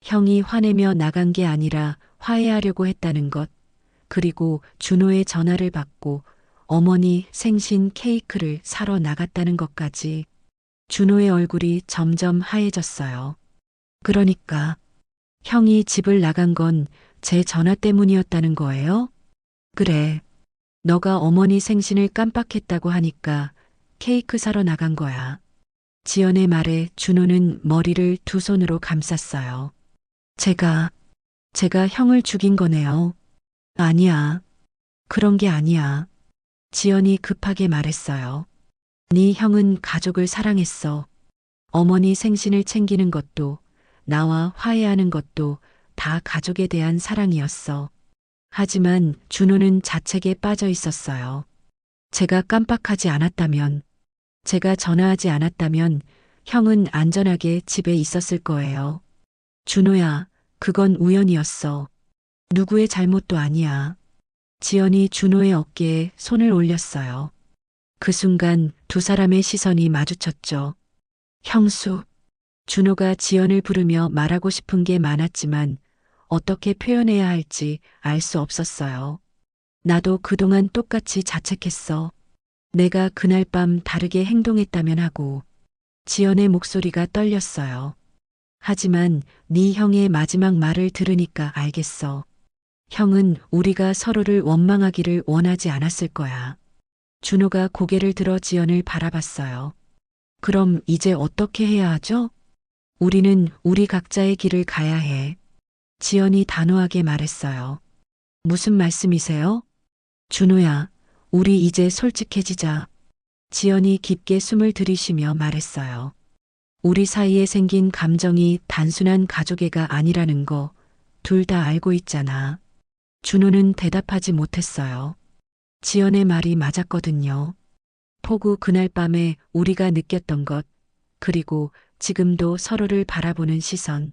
형이 화내며 나간 게 아니라 화해하려고 했다는 것, 그리고 준호의 전화를 받고 어머니 생신 케이크를 사러 나갔다는 것까지. 준호의 얼굴이 점점 하얘졌어요. 그러니까 형이 집을 나간 건 제 전화 때문이었다는 거예요? 그래. 너가 어머니 생신을 깜빡했다고 하니까 케이크 사러 나간 거야. 지연의 말에 준호는 머리를 두 손으로 감쌌어요. 제가 형을 죽인 거네요. 아니야. 그런 게 아니야. 지연이 급하게 말했어요. 네 형은 가족을 사랑했어. 어머니 생신을 챙기는 것도 나와 화해하는 것도 다 가족에 대한 사랑이었어. 하지만 준호는 자책에 빠져 있었어요. 제가 깜빡하지 않았다면, 제가 전화하지 않았다면 형은 안전하게 집에 있었을 거예요. 준호야, 그건 우연이었어. 누구의 잘못도 아니야. 지연이 준호의 어깨에 손을 올렸어요. 그 순간 두 사람의 시선이 마주쳤죠. 형수. 준호가 지연을 부르며 말하고 싶은 게 많았지만 어떻게 표현해야 할지 알 수 없었어요. 나도 그동안 똑같이 자책했어. 내가 그날 밤 다르게 행동했다면 하고. 지연의 목소리가 떨렸어요. 하지만 네 형의 마지막 말을 들으니까 알겠어. 형은 우리가 서로를 원망하기를 원하지 않았을 거야. 준호가 고개를 들어 지연을 바라봤어요. 그럼 이제 어떻게 해야 하죠? 우리는 우리 각자의 길을 가야 해. 지연이 단호하게 말했어요. 무슨 말씀이세요? 준호야, 우리 이제 솔직해지자. 지연이 깊게 숨을 들이쉬며 말했어요. 우리 사이에 생긴 감정이 단순한 가족애가 아니라는 거 둘 다 알고 있잖아. 준호는 대답하지 못했어요. 지연의 말이 맞았거든요. 폭우 그날 밤에 우리가 느꼈던 것, 그리고 지금도 서로를 바라보는 시선.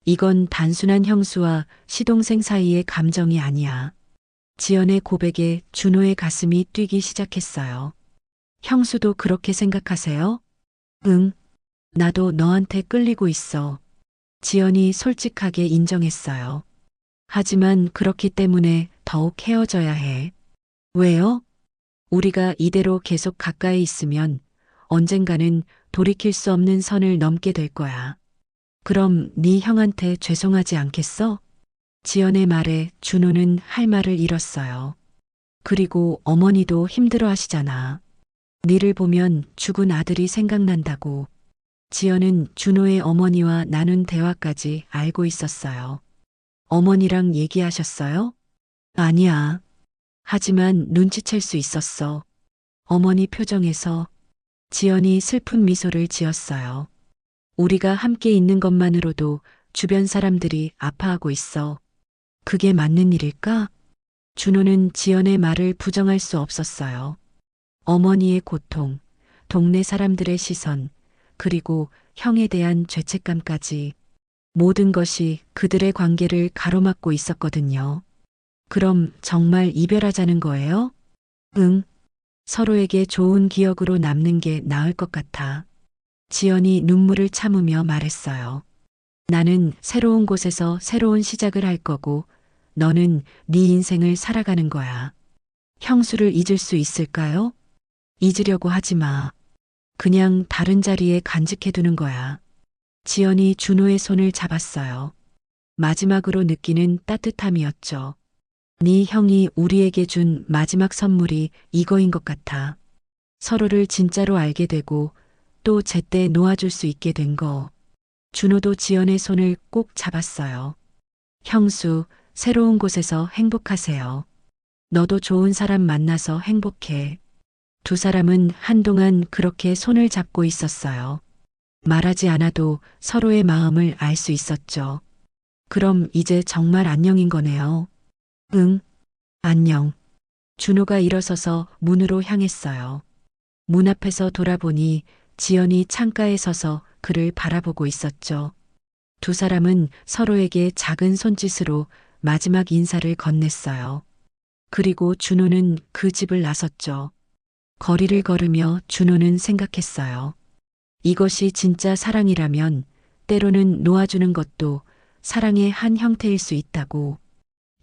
이건 단순한 형수와 시동생 사이의 감정이 아니야. 지연의 고백에 준호의 가슴이 뛰기 시작했어요. 형수도 그렇게 생각하세요? 응. 나도 너한테 끌리고 있어. 지연이 솔직하게 인정했어요. 하지만 그렇기 때문에 더욱 헤어져야 해. 왜요? 우리가 이대로 계속 가까이 있으면 언젠가는 돌이킬 수 없는 선을 넘게 될 거야. 그럼 네 형한테 죄송하지 않겠어? 지연의 말에 준호는 할 말을 잃었어요. 그리고 어머니도 힘들어 하시잖아. 니를 보면 죽은 아들이 생각난다고. 지연은 준호의 어머니와 나눈 대화까지 알고 있었어요. 어머니랑 얘기하셨어요? 아니야. 하지만 눈치챌 수 있었어. 어머니 표정에서. 지연이 슬픈 미소를 지었어요. 우리가 함께 있는 것만으로도 주변 사람들이 아파하고 있어. 그게 맞는 일일까? 준호는 지연의 말을 부정할 수 없었어요. 어머니의 고통, 동네 사람들의 시선, 그리고 형에 대한 죄책감까지 모든 것이 그들의 관계를 가로막고 있었거든요. 그럼 정말 이별하자는 거예요? 응. 서로에게 좋은 기억으로 남는 게 나을 것 같아. 지연이 눈물을 참으며 말했어요. 나는 새로운 곳에서 새로운 시작을 할 거고 너는 네 인생을 살아가는 거야. 형수를 잊을 수 있을까요? 잊으려고 하지 마. 그냥 다른 자리에 간직해 두는 거야. 지연이 준호의 손을 잡았어요. 마지막으로 느끼는 따뜻함이었죠. 네 형이 우리에게 준 마지막 선물이 이거인 것 같아. 서로를 진짜로 알게 되고 또 제때 놓아줄 수 있게 된 거. 준호도 지연의 손을 꼭 잡았어요. 형수, 새로운 곳에서 행복하세요. 너도 좋은 사람 만나서 행복해. 두 사람은 한동안 그렇게 손을 잡고 있었어요. 말하지 않아도 서로의 마음을 알 수 있었죠. 그럼 이제 정말 안녕인 거네요. 응, 안녕. 준호가 일어서서 문으로 향했어요. 문 앞에서 돌아보니 지연이 창가에 서서 그를 바라보고 있었죠. 두 사람은 서로에게 작은 손짓으로 마지막 인사를 건넸어요. 그리고 준호는 그 집을 나섰죠. 거리를 걸으며 준호는 생각했어요. 이것이 진짜 사랑이라면 때로는 놓아주는 것도 사랑의 한 형태일 수 있다고.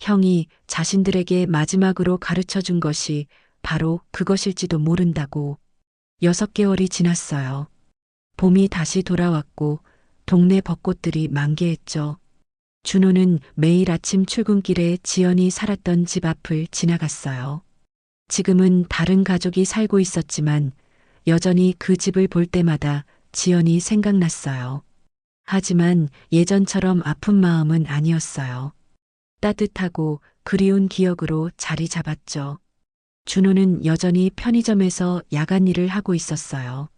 형이 자신들에게 마지막으로 가르쳐 준 것이 바로 그것일지도 모른다고. 6개월이 지났어요. 봄이 다시 돌아왔고 동네 벚꽃들이 만개했죠. 준호는 매일 아침 출근길에 지연이 살았던 집 앞을 지나갔어요. 지금은 다른 가족이 살고 있었지만 여전히 그 집을 볼 때마다 지연이 생각났어요. 하지만 예전처럼 아픈 마음은 아니었어요. 따뜻하고 그리운 기억으로 자리 잡았죠. 준호는 여전히 편의점에서 야간 일을 하고 있었어요.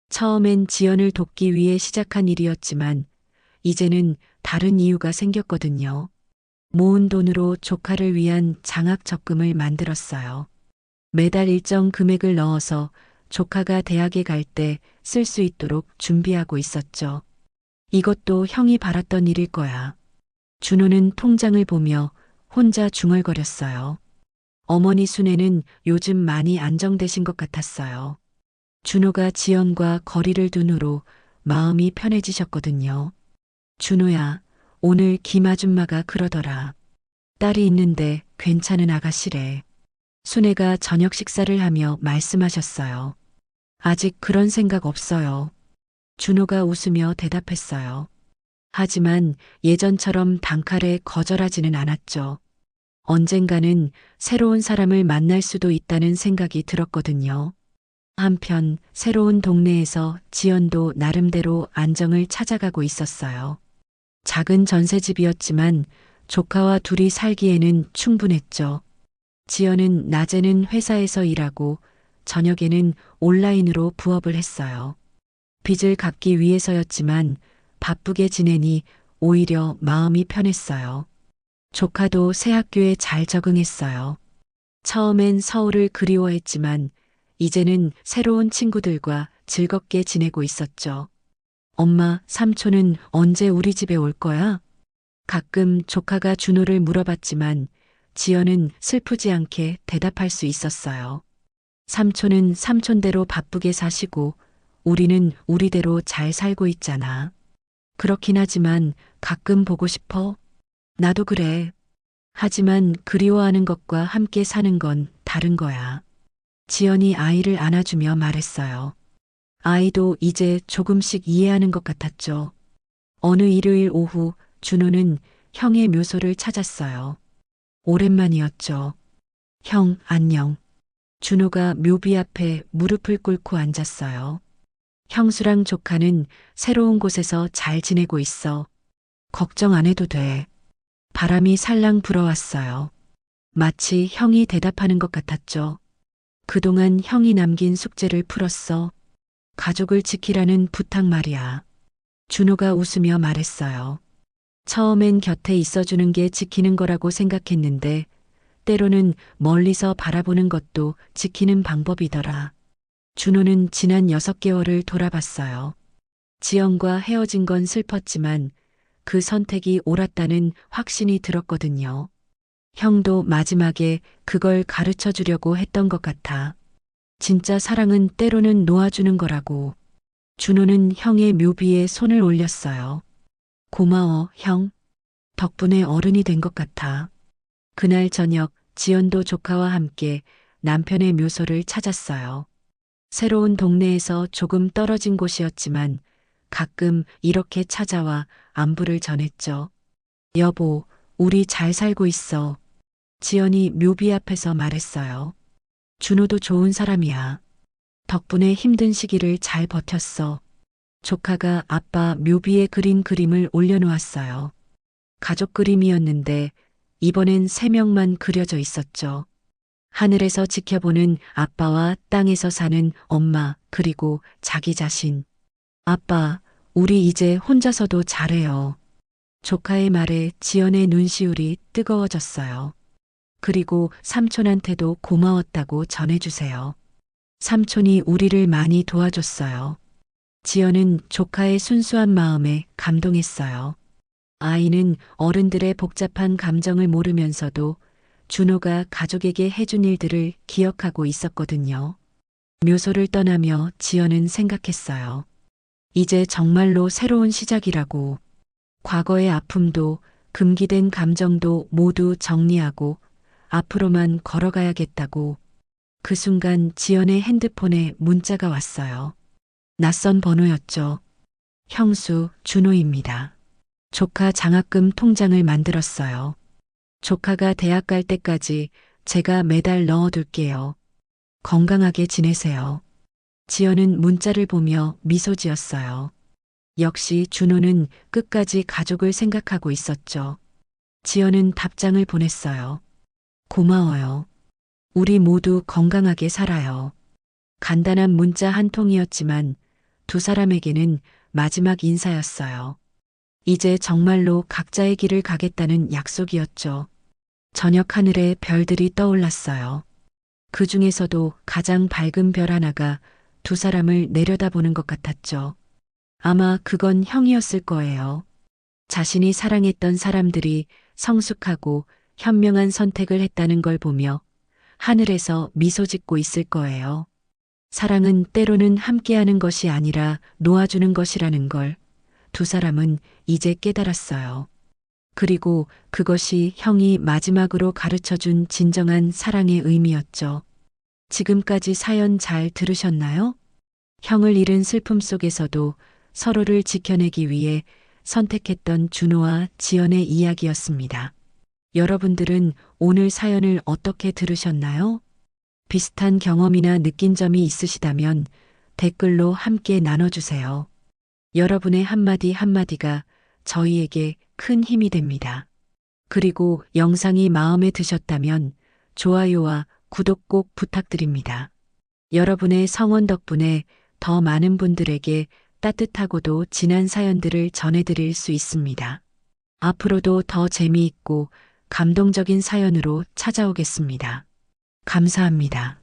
처음엔 지연을 돕기 위해 시작한 일이었지만 이제는 다른 이유가 생겼거든요. 모은 돈으로 조카를 위한 장학 적금을 만들었어요. 매달 일정 금액을 넣어서 조카가 대학에 갈 때 쓸 수 있도록 준비하고 있었죠. 이것도 형이 바랐던 일일 거야. 준호는 통장을 보며 혼자 중얼거렸어요. 어머니 순애는 요즘 많이 안정되신 것 같았어요. 준호가 지연과 거리를 둔 후로 마음이 편해지셨거든요. 준호야, 오늘 김 아줌마가 그러더라. 딸이 있는데 괜찮은 아가씨래. 순애가 저녁 식사를 하며 말씀하셨어요. 아직 그런 생각 없어요. 준호가 웃으며 대답했어요. 하지만 예전처럼 단칼에 거절하지는 않았죠. 언젠가는 새로운 사람을 만날 수도 있다는 생각이 들었거든요. 한편 새로운 동네에서 지연도 나름대로 안정을 찾아가고 있었어요. 작은 전셋집이었지만 조카와 둘이 살기에는 충분했죠. 지연은 낮에는 회사에서 일하고 저녁에는 온라인으로 부업을 했어요. 빚을 갚기 위해서였지만 바쁘게 지내니 오히려 마음이 편했어요. 조카도 새 학교에 잘 적응했어요. 처음엔 서울을 그리워했지만 이제는 새로운 친구들과 즐겁게 지내고 있었죠. 엄마, 삼촌은 언제 우리 집에 올 거야? 가끔 조카가 준호를 물어봤지만 지연은 슬프지 않게 대답할 수 있었어요. 삼촌은 삼촌대로 바쁘게 사시고 우리는 우리대로 잘 살고 있잖아. 그렇긴 하지만 가끔 보고 싶어. 나도 그래. 하지만 그리워하는 것과 함께 사는 건 다른 거야. 지연이 아이를 안아주며 말했어요. 아이도 이제 조금씩 이해하는 것 같았죠. 어느 일요일 오후 준호는 형의 묘소를 찾았어요. 오랜만이었죠. 형, 안녕. 준호가 묘비 앞에 무릎을 꿇고 앉았어요. 형수랑 조카는 새로운 곳에서 잘 지내고 있어. 걱정 안 해도 돼. 바람이 살랑 불어왔어요. 마치 형이 대답하는 것 같았죠. 그동안 형이 남긴 숙제를 풀었어. 가족을 지키라는 부탁 말이야. 준호가 웃으며 말했어요. 처음엔 곁에 있어주는 게 지키는 거라고 생각했는데 때로는 멀리서 바라보는 것도 지키는 방법이더라. 준호는 지난 6개월을 돌아봤어요. 지연과 헤어진 건 슬펐지만 그 선택이 옳았다는 확신이 들었거든요. 형도 마지막에 그걸 가르쳐 주려고 했던 것 같아. 진짜 사랑은 때로는 놓아주는 거라고. 준호는 형의 묘비에 손을 올렸어요. 고마워, 형. 덕분에 어른이 된 것 같아. 그날 저녁 지연도 조카와 함께 남편의 묘소를 찾았어요. 새로운 동네에서 조금 떨어진 곳이었지만 가끔 이렇게 찾아와 안부를 전했죠. 여보, 우리 잘 살고 있어. 지연이 묘비 앞에서 말했어요. 준호도 좋은 사람이야. 덕분에 힘든 시기를 잘 버텼어. 조카가 아빠 묘비에 그린 그림을 올려놓았어요. 가족 그림이었는데 이번엔 3명만 그려져 있었죠. 하늘에서 지켜보는 아빠와 땅에서 사는 엄마, 그리고 자기 자신. 아빠, 우리 이제 혼자서도 잘해요. 조카의 말에 지연의 눈시울이 뜨거워졌어요. 그리고 삼촌한테도 고마웠다고 전해주세요. 삼촌이 우리를 많이 도와줬어요. 지연은 조카의 순수한 마음에 감동했어요. 아이는 어른들의 복잡한 감정을 모르면서도 준호가 가족에게 해준 일들을 기억하고 있었거든요. 묘소를 떠나며 지연은 생각했어요. 이제 정말로 새로운 시작이라고. 과거의 아픔도 금기된 감정도 모두 정리하고 앞으로만 걸어가야겠다고. 그 순간 지연의 핸드폰에 문자가 왔어요. 낯선 번호였죠. 형수, 준호입니다. 조카 장학금 통장을 만들었어요. 조카가 대학 갈 때까지 제가 매달 넣어둘게요. 건강하게 지내세요. 지연은 문자를 보며 미소 지었어요. 역시 준호는 끝까지 가족을 생각하고 있었죠. 지연은 답장을 보냈어요. 고마워요. 우리 모두 건강하게 살아요. 간단한 문자 한 통이었지만 두 사람에게는 마지막 인사였어요. 이제 정말로 각자의 길을 가겠다는 약속이었죠. 저녁 하늘에 별들이 떠올랐어요. 그 중에서도 가장 밝은 별 하나가 두 사람을 내려다보는 것 같았죠. 아마 그건 형이었을 거예요. 자신이 사랑했던 사람들이 성숙하고 현명한 선택을 했다는 걸 보며 하늘에서 미소 짓고 있을 거예요. 사랑은 때로는 함께하는 것이 아니라 놓아주는 것이라는 걸 두 사람은 이제 깨달았어요. 그리고 그것이 형이 마지막으로 가르쳐 준 진정한 사랑의 의미였죠. 지금까지 사연 잘 들으셨나요? 형을 잃은 슬픔 속에서도 서로를 지켜내기 위해 선택했던 준호와 지연의 이야기였습니다. 여러분들은 오늘 사연을 어떻게 들으셨나요? 비슷한 경험이나 느낀 점이 있으시다면 댓글로 함께 나눠주세요. 여러분의 한마디 한마디가 저희에게 큰 힘이 됩니다. 그리고 영상이 마음에 드셨다면 좋아요와 구독 꼭 부탁드립니다. 여러분의 성원 덕분에 더 많은 분들에게 따뜻하고도 진한 사연들을 전해드릴 수 있습니다. 앞으로도 더 재미있고 감동적인 사연으로 찾아오겠습니다. 감사합니다.